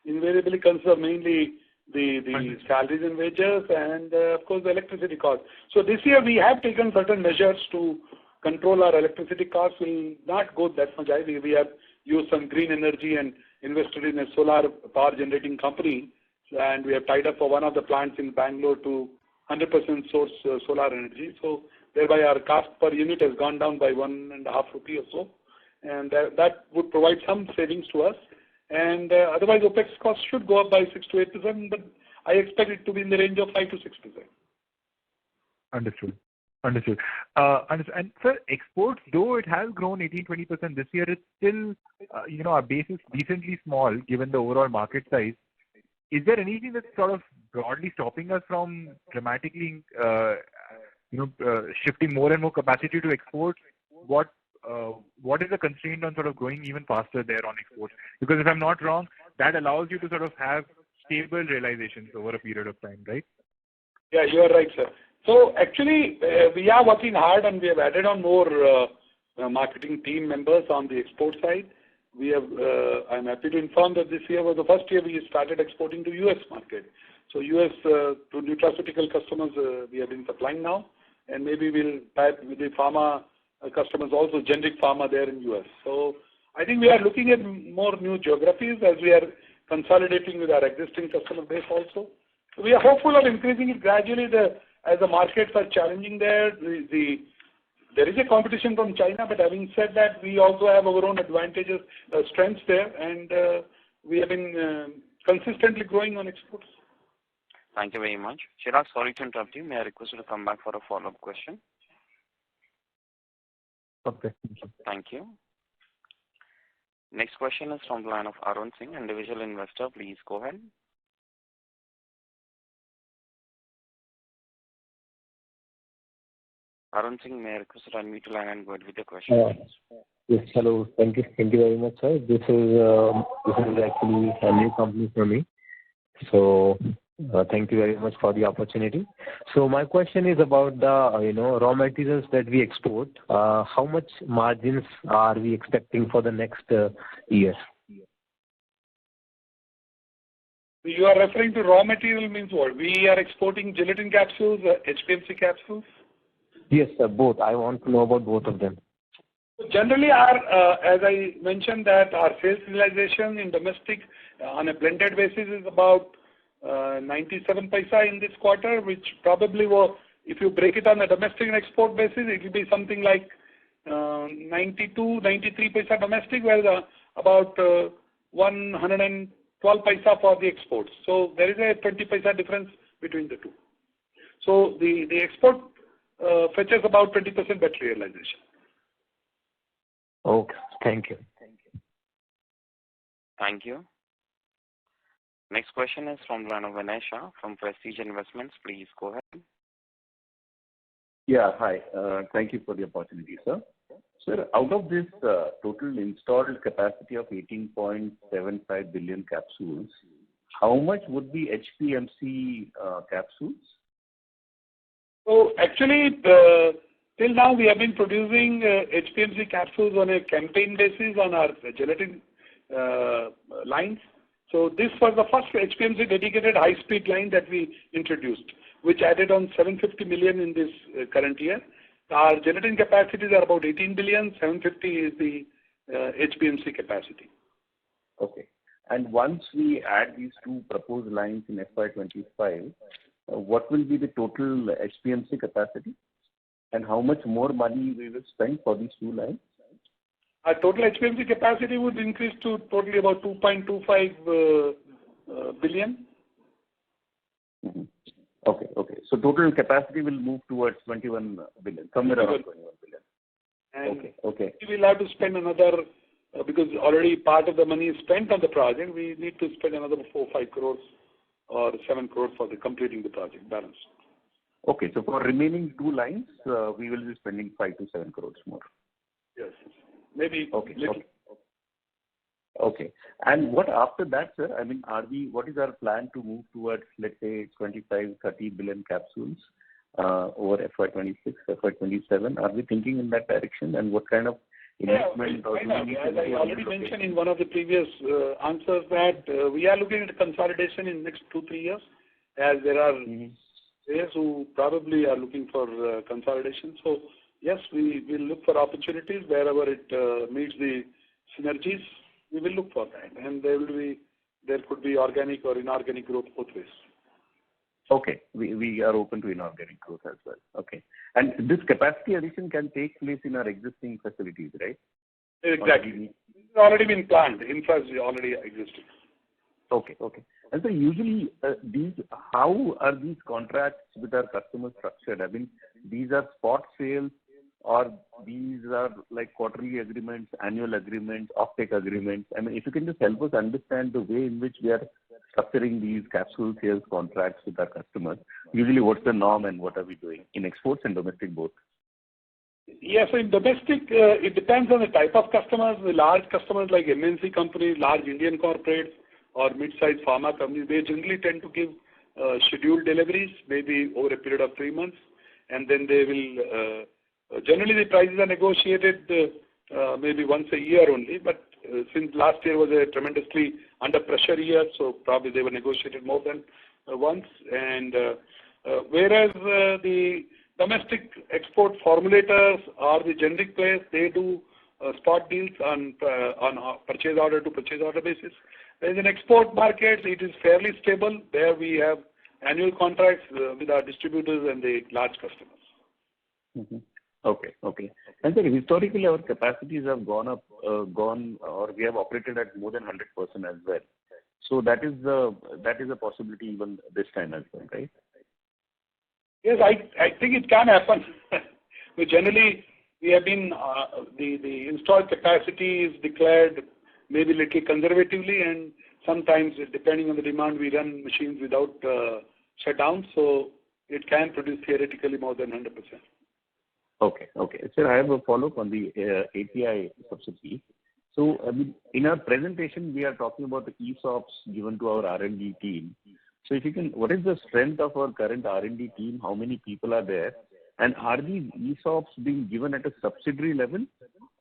invariably consists of mainly the salaries and wages and of course the electricity cost. So this year we have taken certain measures to control our electricity costs. Will not go that much high. We have used some green energy and invested in a solar power generating company, and we have tied up for one of the plants in Bangalore to 100% source solar energy. So thereby our cost per unit has gone down by 1.5 rupee or so, and that would provide some savings to us. And otherwise, OPEX costs should go up by 6-8%, but I expect it to be in the range of 5-6%. Understood. And sir, exports, though it has grown 18-20% this year, it's still, our base is decently small given the overall market size. Is there anything that's sort of broadly stopping us from dramatically, shifting more and more capacity to exports? What is the constraint on sort of going even faster there on exports? Because if I'm not wrong, that allows you to sort of have stable realizations over a period of time, right? Yeah, you are right, sir. So actually, we are working hard and we have added on more marketing team members on the export side. We have. I'm happy to inform that this year was the first year we started exporting to US market. So US to nutraceutical customers we have been supplying now, and maybe we'll type with the pharma customers also, generic pharma there in US. So I think we are looking at more new geographies as we are consolidating with our existing customer base also. So we are hopeful of increasing it gradually. As the markets are challenging there, the there is a competition from China, but having said that, we also have our own advantages, strengths there, and we have been consistently growing on exports. Thank you very much. Chirag, sorry to interrupt you. May I request you to come back for a follow-up question? Okay. Thank you. Next question is from the line of Arun Singh, individual investor. Please go ahead. Arun Singh, may I request you to unmute your line and go ahead with the question, please? Yes, hello. Thank you. Thank you very much, sir. This is actually a new company for me. So thank you very much for the opportunity. So my question is about the raw materials that we export. How much margins are we expecting for the next year? You are referring to raw material means what? We are exporting gelatin capsules, HPMC capsules? Yes, sir, both. I want to know about both of them. Generally, as I mentioned, that our sales realization in domestic on a blended basis is about 97 paisa in this quarter, which probably will, if you break it on a domestic and export basis, it will be something like 92, 93 paisa domestic, whereas about 112 paisa for the exports. So there is a 20 paisa difference between the two. So the export fetches about 20% better realization. Okay, thank you. Thank you. Next question is from the line of Vinay Shah from Prestige Investments. Please go ahead. Yeah, hi. Thank you for the opportunity, sir. Sir, out of this total installed capacity of 18.75 billion capsules, how much would be HPMC capsules? So actually, till now we have been producing HPMC capsules on a campaign basis on our gelatin lines. So this was the first HPMC dedicated high-speed line that we introduced, which added on 750 million in this current year. Our gelatin capacities are about 18 billion, 750 is the HPMC capacity. Okay. And once we add these two proposed lines in FY25, what will be the total HPMC capacity? And how much more money we will spend for these two lines? Our total HPMC capacity would increase to totally about 2.25 billion. Mm-hmm. Okay. So total capacity will move towards 21 billion, somewhere around 21 billion. And okay. We will have to spend another, because already part of the money is spent on the project, we need to spend another 4-5 crores or 7 crores for completing the project balance. Okay, so for remaining two lines, we will be spending 5 to 7 crores more. Yes, maybe. Okay. And what after that, sir? I mean, what is our plan to move towards, let's say, 25-30 billion capsules over FY26, FY27? Are we thinking in that direction? And what kind of investment? As I already mentioned in one of the previous answers, that we are looking at consolidation in the next 2-3 years, as there are players who probably are looking for consolidation. So yes, we will look for opportunities wherever it meets the synergies. We will look for that, and there could be organic or inorganic growth both ways. Okay, we are open to inorganic growth as well. Okay, and this capacity addition can take place in our existing facilities, right? Exactly. It's already been planned. Infra is already existing. Okay. And so usually, how are these contracts with our customers structured? I mean, these are spot sales, or these are like quarterly agreements, annual agreements, offtake agreements? I mean, if you can just help us understand the way in which we are structuring these capsule sales contracts with our customers. Usually, what's the norm and what are we doing in exports and domestic both? Yes, so in domestic, it depends on the type of customers. The large customers like MNC companies, large Indian corporates, or mid-sized pharma companies, they generally tend to give scheduled deliveries, maybe over a period of 3 months, and then they will, generally the prices are negotiated maybe once a year only, but since last year was a tremendously under pressure year, so probably they were negotiated more than once, and whereas the domestic export formulators or the generic players, they do spot deals on purchase order to purchase order basis. Whereas in export markets, it is fairly stable. There we have annual contracts with our distributors and the large customers. Mm-hmm. Okay. Okay. And sir, historically, our capacities have gone up, or we have operated at more than 100% as well. So that is a possibility even this time as well, right? Yes, I think it can happen. But generally, we have been, the installed capacity is declared maybe little conservatively, and sometimes, depending on the demand, we run machines without shutdown, so it can produce theoretically more than 100%. Okay. Okay. Sir, I have a follow-up on the API subsidy. So, I mean, in our presentation, we are talking about the ESOPs given to our R&D team. So, if you can, what is the strength of our current R&D team? How many people are there? And are these ESOPs being given at a subsidiary level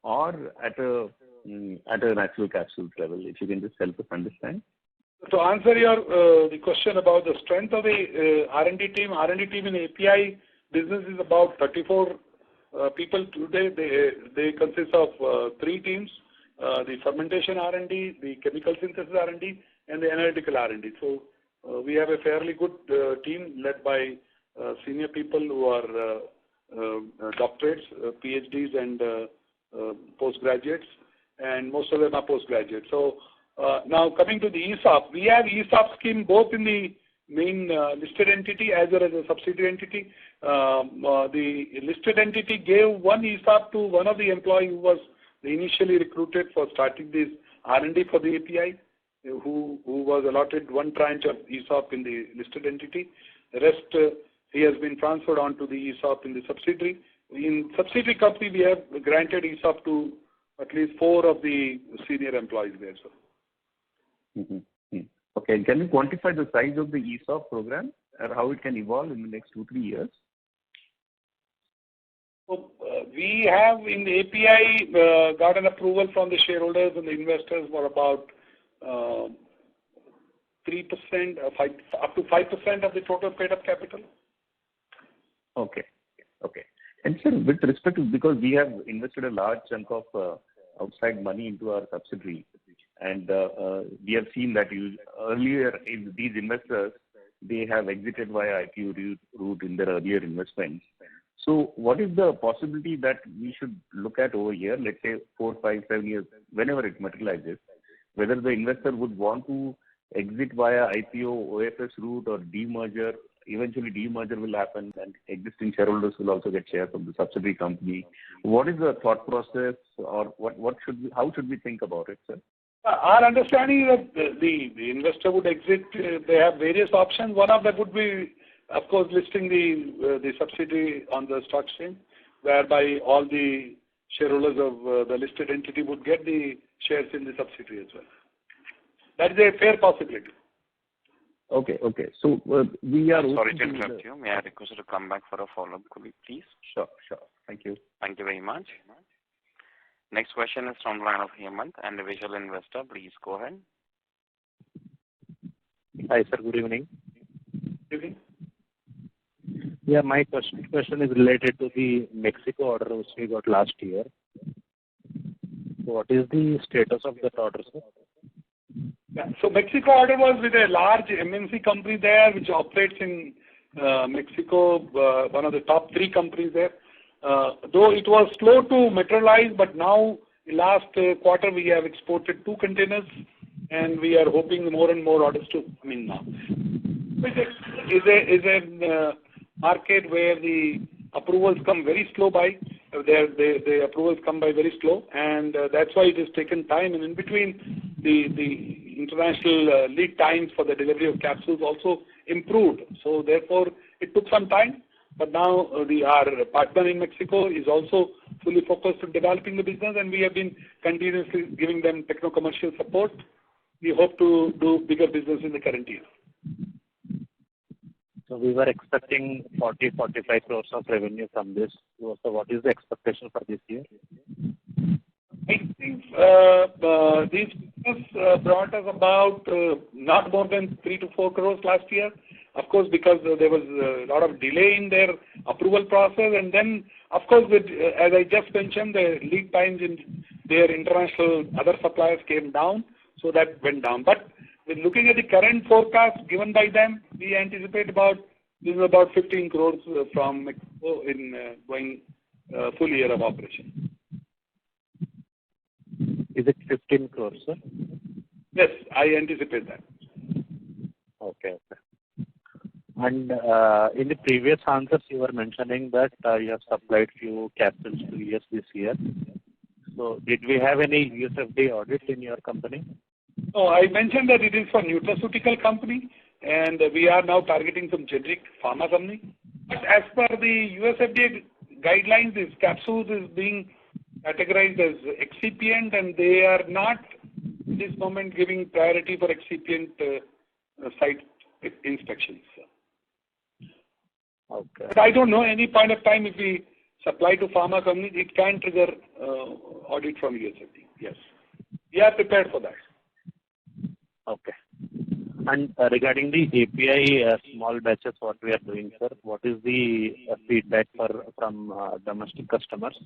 or at a natural capsules level? If you can just help us understand. To answer your the question about the strength of the R&D team in API business is about 34 people today. They consist of 3 teams: the fermentation R&D, the chemical synthesis R&D, and the analytical R&D. So we have a fairly good team led by senior people who are doctorates, PhDs, and postgraduates, and most of them are postgraduates. So now coming to the ESOP, we have ESOP scheme both in the main listed entity as well as a subsidiary entity. The listed entity gave one ESOP to one of the employees who was initially recruited for starting this R&D for the API, who was allotted one tranche of ESOP in the listed entity. The rest, he has been transferred on to the ESOP in the subsidiary. In subsidiary company, we have granted ESOP to at least 4 of the senior employees there. So. Mm-hmm. Okay. Can you quantify the size of the ESOP program or how it can evolve in the next 2-3 years? So, we have in the API got an approval from the shareholders and the investors for about 3%, up to 5% of the total paid up capital. Okay. Okay. And sir, with respect to, because we have invested a large chunk of outside money into our subsidiary, and we have seen that earlier these investors, they have exited via IPO route in their earlier investments. So what is the possibility that we should look at over here, let's say 4, 5, 7 years, whenever it materializes, whether the investor would want to exit via IPO, OFS route, or demerger? Eventually demerger will happen and existing shareholders will also get shares of the subsidiary company. What is the thought process, or how should we think about it, sir? Our understanding is that the investor would exit. They have various options. One of them would be, of course, listing the subsidiary on the stock exchange, whereby all the shareholders of the listed entity would get the shares in the subsidiary as well. That is a fair possibility. Okay. Okay. So we are. Sorry to interrupt you. May I request you to come back for a follow-up, please? Sure. Thank you. Thank you very much. Next question is from the line of Hemant, individual investor. Please go ahead. Hi, sir. Good evening. Good evening. Yeah, my question is related to the Mexico order which we got last year. So what is the status of that order, sir? Yeah. So Mexico order was with a large MNC company there, which operates in Mexico, one of the top 3 companies there. Though it was slow to materialize, but now last quarter we have exported 2 containers, and we are hoping more and more orders to come in now. Is a market where the approvals come very slow by. The approvals come by very slow, and that's why it has taken time. And in between, the international lead times for the delivery of capsules also improved. So therefore, it took some time. But now our partner in Mexico is also fully focused on developing the business, and we have been continuously giving them techno-commercial support. We hope to do bigger business in the current year. So we were expecting 40-45 crores of revenue from this. So what is the expectation for this year? I think these business brought us about not more than 3 to 4 crores last year. Of course, because there was a lot of delay in their approval process, and then, of course, as I just mentioned, the lead times in their international other suppliers came down, so that went down. But with looking at the current forecast given by them, we anticipate about 15 crores from Mexico in going full year of operation. Is it 15 crores, sir? Yes, I anticipate that. Okay. And in the previous answers, you were mentioning that you have supplied few capsules to US this year. So did we have any USFDA audit in your company? No, I mentioned that it is for nutraceutical company, and we are now targeting some generic pharma company. But as per the USFDA guidelines, this capsules is being categorized as excipient, and they are not at this moment giving priority for excipient site inspections. Okay. But I don't know, any point of time if we supply to pharma companies, it can trigger audit from USFDA. Yes. We are prepared for that. Okay. And regarding the API small batches, what we are doing, sir, what is the feedback from domestic customers?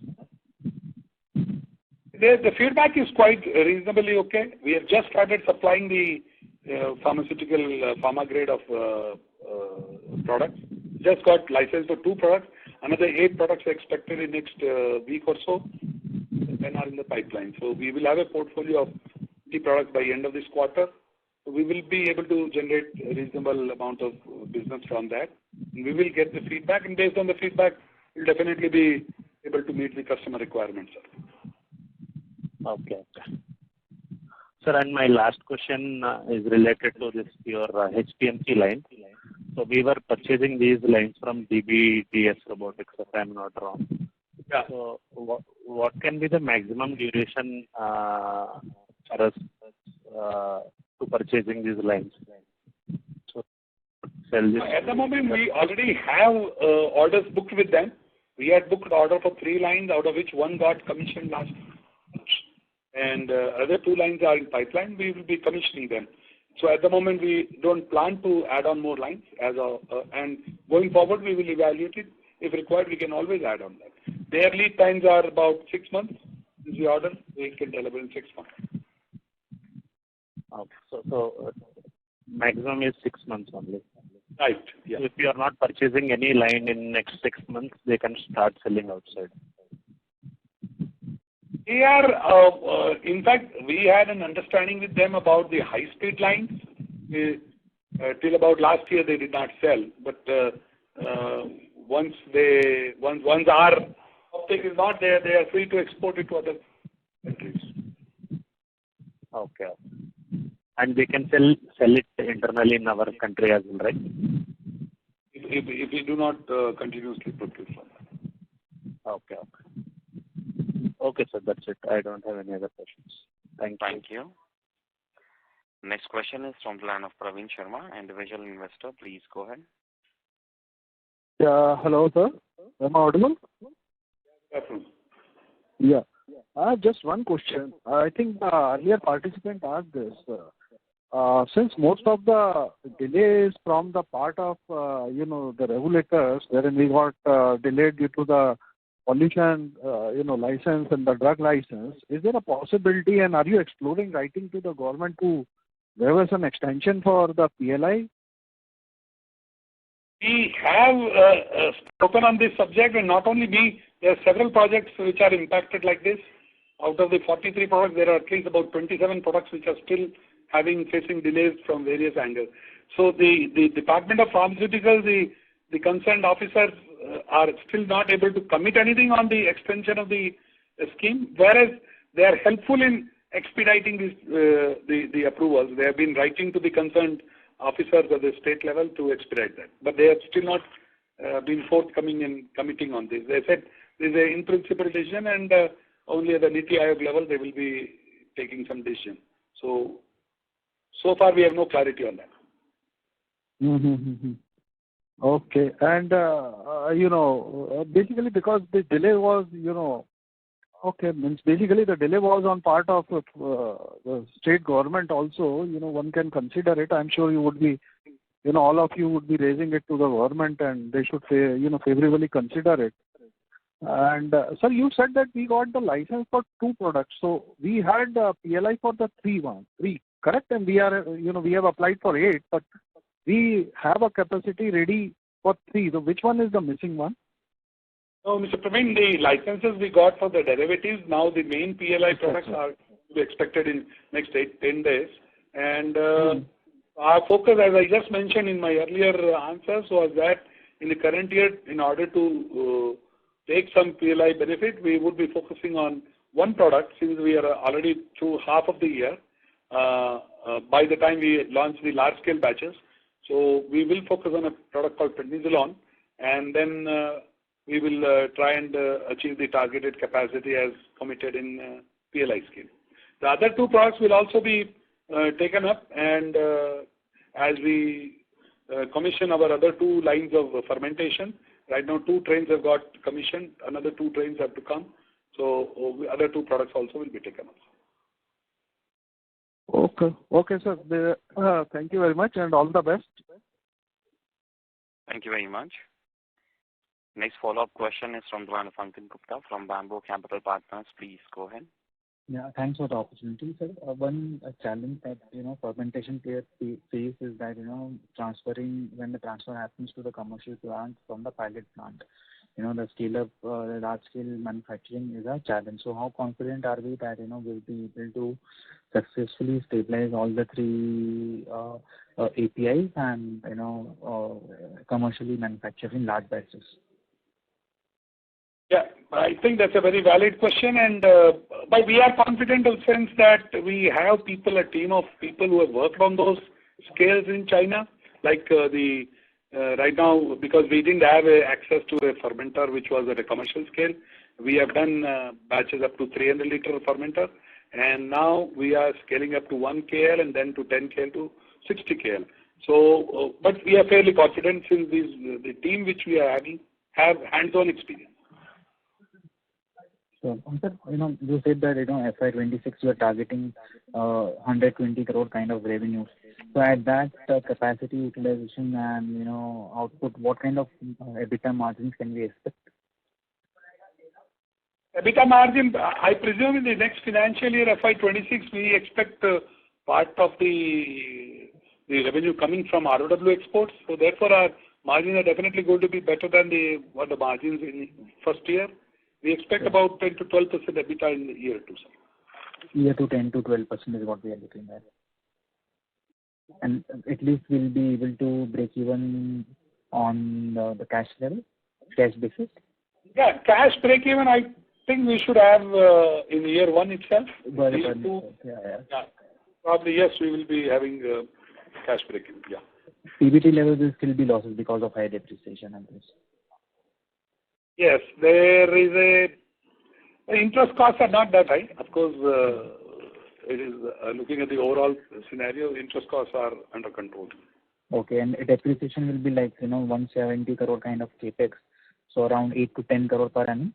The feedback is quite reasonably okay. We have just started supplying the pharmaceutical pharma grade of products. Just got license for 2 products. Another 8 products are expected in next week or so. 10 are in the pipeline. So we will have a portfolio of 50 products by end of this quarter. So we will be able to generate a reasonable amount of business from that. And we will get the feedback, and based on the feedback, we'll definitely be able to meet the customer requirements, sir. Okay. Sir, and my last question is related to this your HPMC line. So we were purchasing these lines from DBDS Robotics, if I'm not wrong. Yeah. So what can be the maximum duration for us to purchasing these lines? So sell this. At the moment, we already have orders booked with them. We had booked order for 3 lines, out of which 1 got commissioned last March. And other 2 lines are in pipeline. We will be commissioning them. So at the moment, we don't plan to add on more lines. And going forward, we will evaluate it. If required, we can always add on that. Their lead times are about 6 months. This is the order. We can deliver in 6 months. Okay. So maximum is 6 months only. Right. Yeah. So if you are not purchasing any line in next 6 months, they can start selling outside. They are, in fact, we had an understanding with them about the high-speed lines. Till about last year, they did not sell. But once our uptake is not there, they are free to export it to other countries. Okay. And we can sell it internally in our country as well, right? If we do not continuously procure from that. Okay. Okay, sir. That's it. I don't have any other questions. Thank you. Next question is from the line of Praveen Sharma, individual investor. Please go ahead. Yeah. Hello, sir. Am I audible? Absolutely. Yeah. Just one question. I think the earlier participant asked this. Since most of the delays from the part of, the regulators, wherein we got delayed due to the pollution, license and the drug license, is there a possibility, and are you exploring writing to the government to give us an extension for the PLI? We have spoken on this subject, and not only me, there are several projects which are impacted like this. Out of the 43 products, there are at least about 27 products which are still facing delays from various angles. So the Department of Pharmaceuticals, the concerned officers are still not able to commit anything on the extension of the scheme, whereas they are helpful in expediting the approvals. They have been writing to the concerned officers at the state level to expedite that. But they have still not been forthcoming in committing on this. They said this is an in-principle decision, and only at the Niti Aayog level they will be taking some decision. So far we have no clarity on that. Mm-hmm. Okay. And, basically because the delay was, basically the delay was on part of the state government also, one can consider it. I'm sure you would be, all of you would be raising it to the government, and they should, favorably consider it. And, sir, you said that we got the license for 2 products. So we had PLI for the 3, correct? And we are, we have applied for 8, but we have a capacity ready for 3. So which one is the missing one? No, Mr. Praveen, the licenses we got for the derivatives, now the main PLI products are to be expected in next 10 days. And our focus, as I just mentioned in my earlier answers, was that in the current year, in order to take some PLI benefit, we would be focusing on one product since we are already through half of the year by the time we launch the large-scale batches. So we will focus on a product called prednisolone, and then we will try and achieve the targeted capacity as committed in PLI scheme. The other two products will also be taken up, and as we commission our other two lines of fermentation, right now 2 trains have got commissioned, another 2 trains have to come, so other 2 products also will be taken up. Okay, sir. Thank you very much and all the best. Thank you very much. Next follow-up question is from the line of Ankit Gupta from Bamboo Capital Partners. Please go ahead. Yeah, thanks for the opportunity, sir. One challenge that fermentation players face is that transferring when the transfer happens to the commercial plant from the pilot plant, the scale up, large scale manufacturing is a challenge. So how confident are we that we'll be able to successfully stabilize all the 3 APIs and commercially manufacturing large batches? Yeah, I think that's a very valid question, and but we are confident in the sense that we have a team of people who have worked on those scales in China, like right now, because we didn't have access to a fermenter which was at a commercial scale. We have done batches up to 300 liter fermenter, and now we are scaling up to 1 KL and then to 10 KL to 60 KL. So, but we are fairly confident since the team which we are having have hands-on experience. So, sir, you said that FY26 you are targeting 120 crore kind of revenues. So at that capacity utilization and output, what kind of EBITDA margins can we expect? EBITDA margin, I presume in the next financial year FY26 we expect part of the revenue coming from ROW exports. So therefore our margins are definitely going to be better than what the margins in first year. We expect about 10 to 12% EBITDA in year 2, sir. Year 2, 10 to 12% is what we are looking at. And at least we'll be able to break even on the cash level, cash basis? Yeah, cash break even I think we should have in year 1 itself. Year 2, yeah. Probably yes, we will be having cash break even, yeah. PBT level will still be losses because of high depreciation and this. Yes, there is interest costs are not that high. Of course, it is looking at the overall scenario, interest costs are under control. Okay, and depreciation will be like 170 crore kind of capex, so around 8 to 10 crore per annum.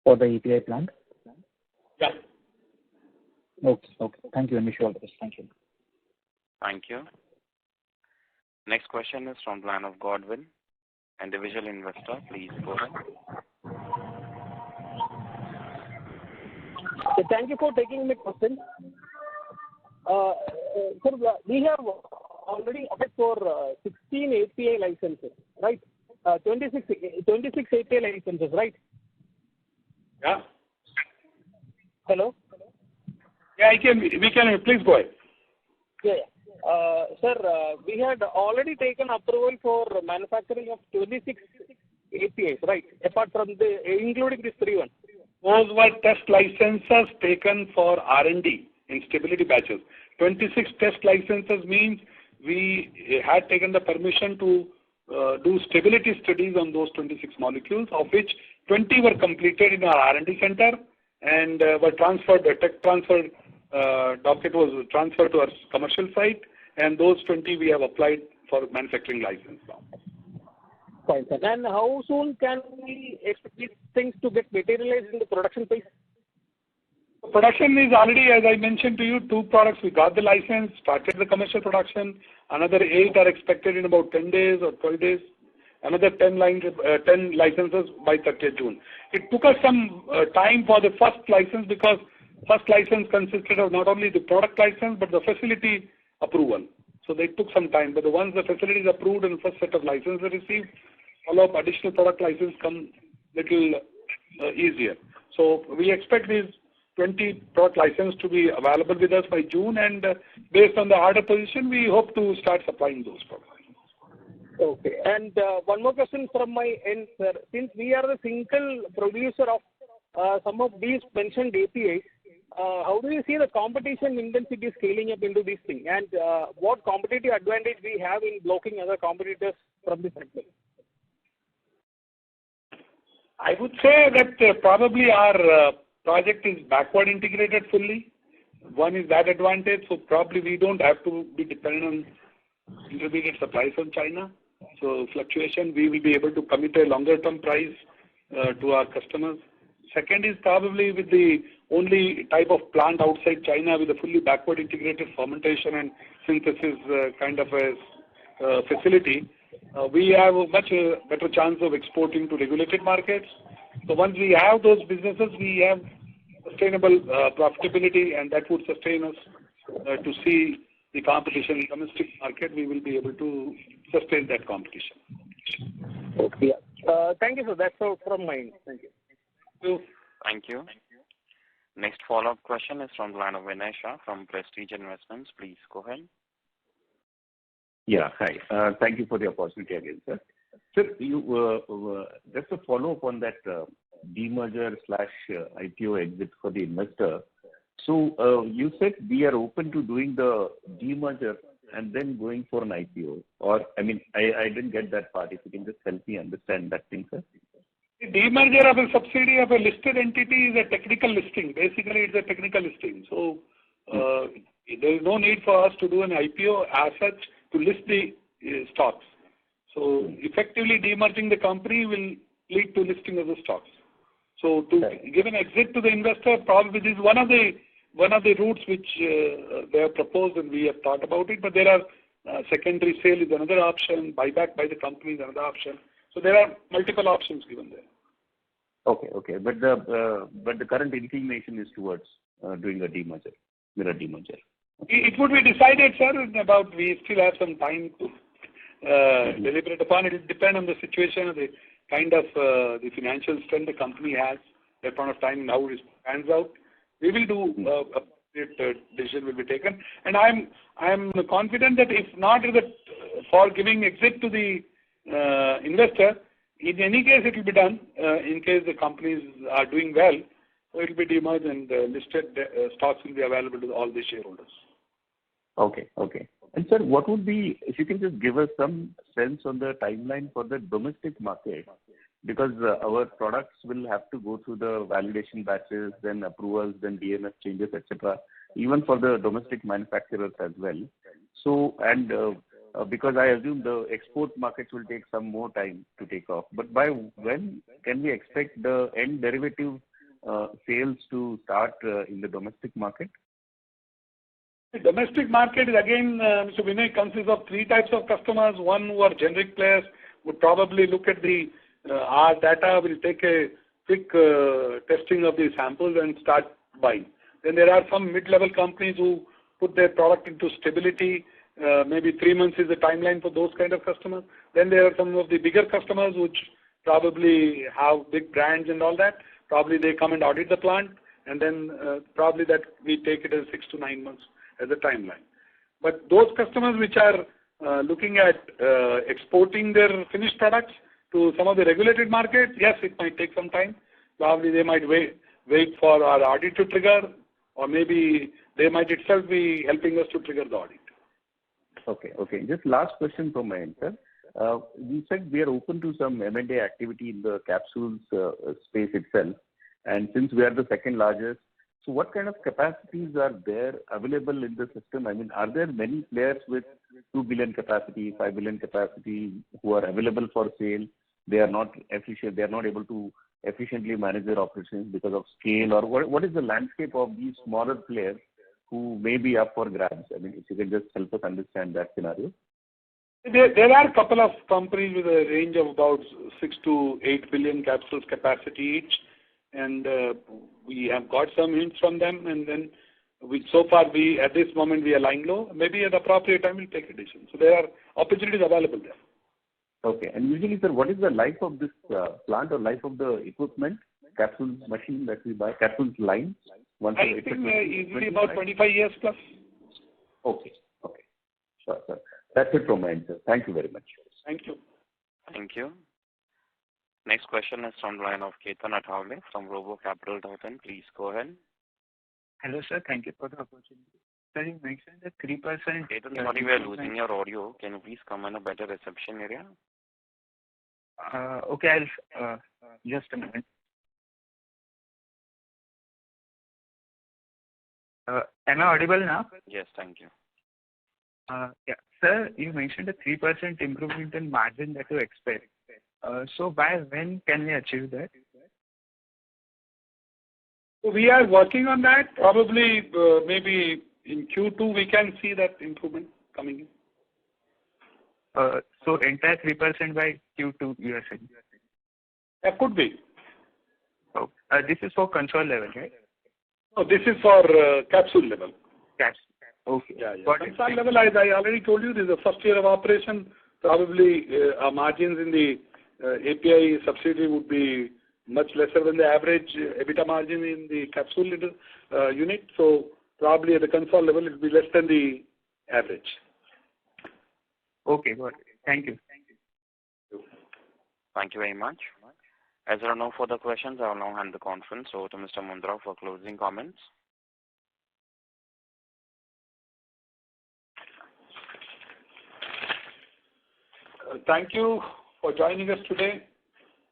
For the API plant. Yeah. Okay. Thank you, and wish you all the best. Thank you. Thank you. Next question is from the line of Godwin, individual investor. Please go ahead. Thank you for taking my question. Sir, we have already applied for 16 API licenses, right? 26 API licenses, right? Yeah. Hello? Yeah, we can, please go ahead. Yeah. Sir, we had already taken approval for manufacturing of 26 APIs, right? Apart from including this 3 ones. Those were test licenses taken for R&D in stability batches. 26 test licenses means we had taken the permission to do stability studies on those 26 molecules, of which 20 were completed in our R&D center and were transferred, the tech transfer docket was transferred to our commercial site, and those 20 we have applied for manufacturing license now. Fine, sir. And how soon can we expect these things to get materialized in the production phase? Production is already, as I mentioned to you, 2 products we got the license, started the commercial production. Another 8 are expected in about 10 days or 12 days. Another 10 licenses by 30th June. It took us some time for the first license because first license consisted of not only the product license but the facility approval. So they took some time. But once the facility is approved and the first set of licenses are received, follow-up additional product license come little easier. So we expect these 20 product licenses to be available with us by June, and based on the order position, we hope to start supplying those products. Okay. And one more question from my end, sir. Since we are the single producer of some of these mentioned APIs, how do you see the competition intensity scaling up into this thing? And what competitive advantage we have in blocking other competitors from this sector? I would say that probably our project is backward integrated fully. One is that advantage, so probably we don't have to be dependent on intermediate supplies from China. So fluctuation, we will be able to commit a longer term price to our customers. Second is probably with the only type of plant outside China with a fully backward integrated fermentation and synthesis kind of a facility, we have a much better chance of exporting to regulated markets. So once we have those businesses, we have sustainable profitability, and that would sustain us to see the competition in domestic market. We will be able to sustain that competition. Okay. Thank you, sir. That's all from my end. Thank you. Thank you. Next follow-up question is from the line of Vinay Shah from Prestige Investments. Please go ahead. Yeah, hi. Thank you for the opportunity again, sir. Sir, you just a follow-up on that demerger / IPO exit for the investor. So you said we are open to doing the demerger and then going for an IPO. Or, I mean, I didn't get that part. If you can just help me understand that thing, sir. The demerger of a subsidiary of a listed entity is a technical listing. Basically, it's a technical listing. So there is no need for us to do an IPO as such to list the stocks. So effectively demerging the company will lead to listing of the stocks. So to give an exit to the investor, probably this is one of the routes which they have proposed, and we have thought about it. But there are secondary sale is another option, buyback by the company is another option. So there are multiple options given there. Okay. But the current inclination is towards doing a demerger. It would be decided, sir, about we still have some time to deliberate upon. It will depend on the situation, the kind of the financial strength the company has at that point of time, and how it pans out. We will do a decision will be taken, and I'm confident that if not for giving exit to the investor, in any case it will be done. In case the companies are doing well, it will be demerged and listed stocks will be available to all the shareholders. Okay. And sir, what would be, if you can just give us some sense on the timeline for the domestic market, because our products will have to go through the validation batches, then approvals, then DMF changes, etc., even for the domestic manufacturers as well. So, and because I assume the export markets will take some more time to take off. But by when can we expect the end derivative sales to start in the domestic market? The domestic market is again, Mr. Vinay, consists of three types of customers. One who are generic players would probably look at our data, will take a quick testing of the samples and start buying. Then there are some mid-level companies who put their product into stability. Maybe 3 months is the timeline for those kind of customers. Then there are some of the bigger customers which probably have big brands and all that. Probably they come and audit the plant, and then probably that we take it as 6 to 9 months as a timeline. But those customers which are looking at exporting their finished products to some of the regulated markets, yes, it might take some time. Probably they might wait for our audit to trigger, or maybe they might itself be helping us to trigger the audit. Okay. Just last question from my end, sir. You said we are open to some M&A activity in the capsules space itself, and since we are the second largest, so what kind of capacities are there available in the system? I mean, are there many players with 2 billion capacity, 5 billion capacity who are available for sale? They are not efficient. They are not able to efficiently manage their operations because of scale, or what is the landscape of these smaller players who may be up for grabs? I mean, if you can just help us understand that scenario. There are a couple of companies with a range of about 6 to 8 billion capsules capacity each, and we have got some hints from them, and then which so far at this moment we are lying low. Maybe at the appropriate time we'll take a decision. So there are opportunities available there. Okay. And usually, sir, what is the life of this plant or life of the equipment, capsules machine that we buy, capsules line? I think easily about 25 years plus. Okay. Okay. Sure, sir. That's it from my end, sir. Thank you very much. Thank you. Thank you. Next question is from the line of Ketan Athavale from RoboCapital.in. Please go ahead. Hello, sir. Thank you for the opportunity. Sir, you mentioned that 3%. Ketan, sorry, we are losing your audio. Can you please come in a better reception area? Okay, I'll just a minute. Am I audible now? Yes, thank you. Yeah. Sir, you mentioned a 3% improvement in margin that you expect. So by when can we achieve that? So we are working on that. Probably maybe in Q2 we can see that improvement coming in. So entire 3% by Q2 you are saying? That could be. Oh, this is for console level, right? No, this is for capsule level. Capsule. Okay. Yeah. Console level, as I already told you, this is the first year of operation. Probably our margins in the API subsidiary would be much lesser than the average EBITDA margin in the capsule unit. So probably at the console level, it will be less than the average. Okay, got it. Thank you. Thank you very much. As there are no further questions, I will now hand the conference over to Mr. Mundra for closing comments. Thank you for joining us today.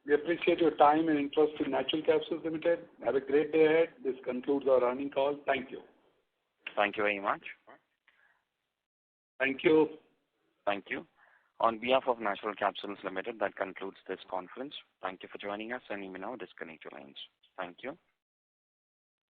We appreciate your time and interest in Natural Capsules Limited. Have a great day ahead. This concludes our earnings call. Thank you. Thank you very much. Thank you. Thank you. On behalf of Natural Capsules Limited, that concludes this conference. Thank you for joining us, and you may now disconnect your lines. Thank you.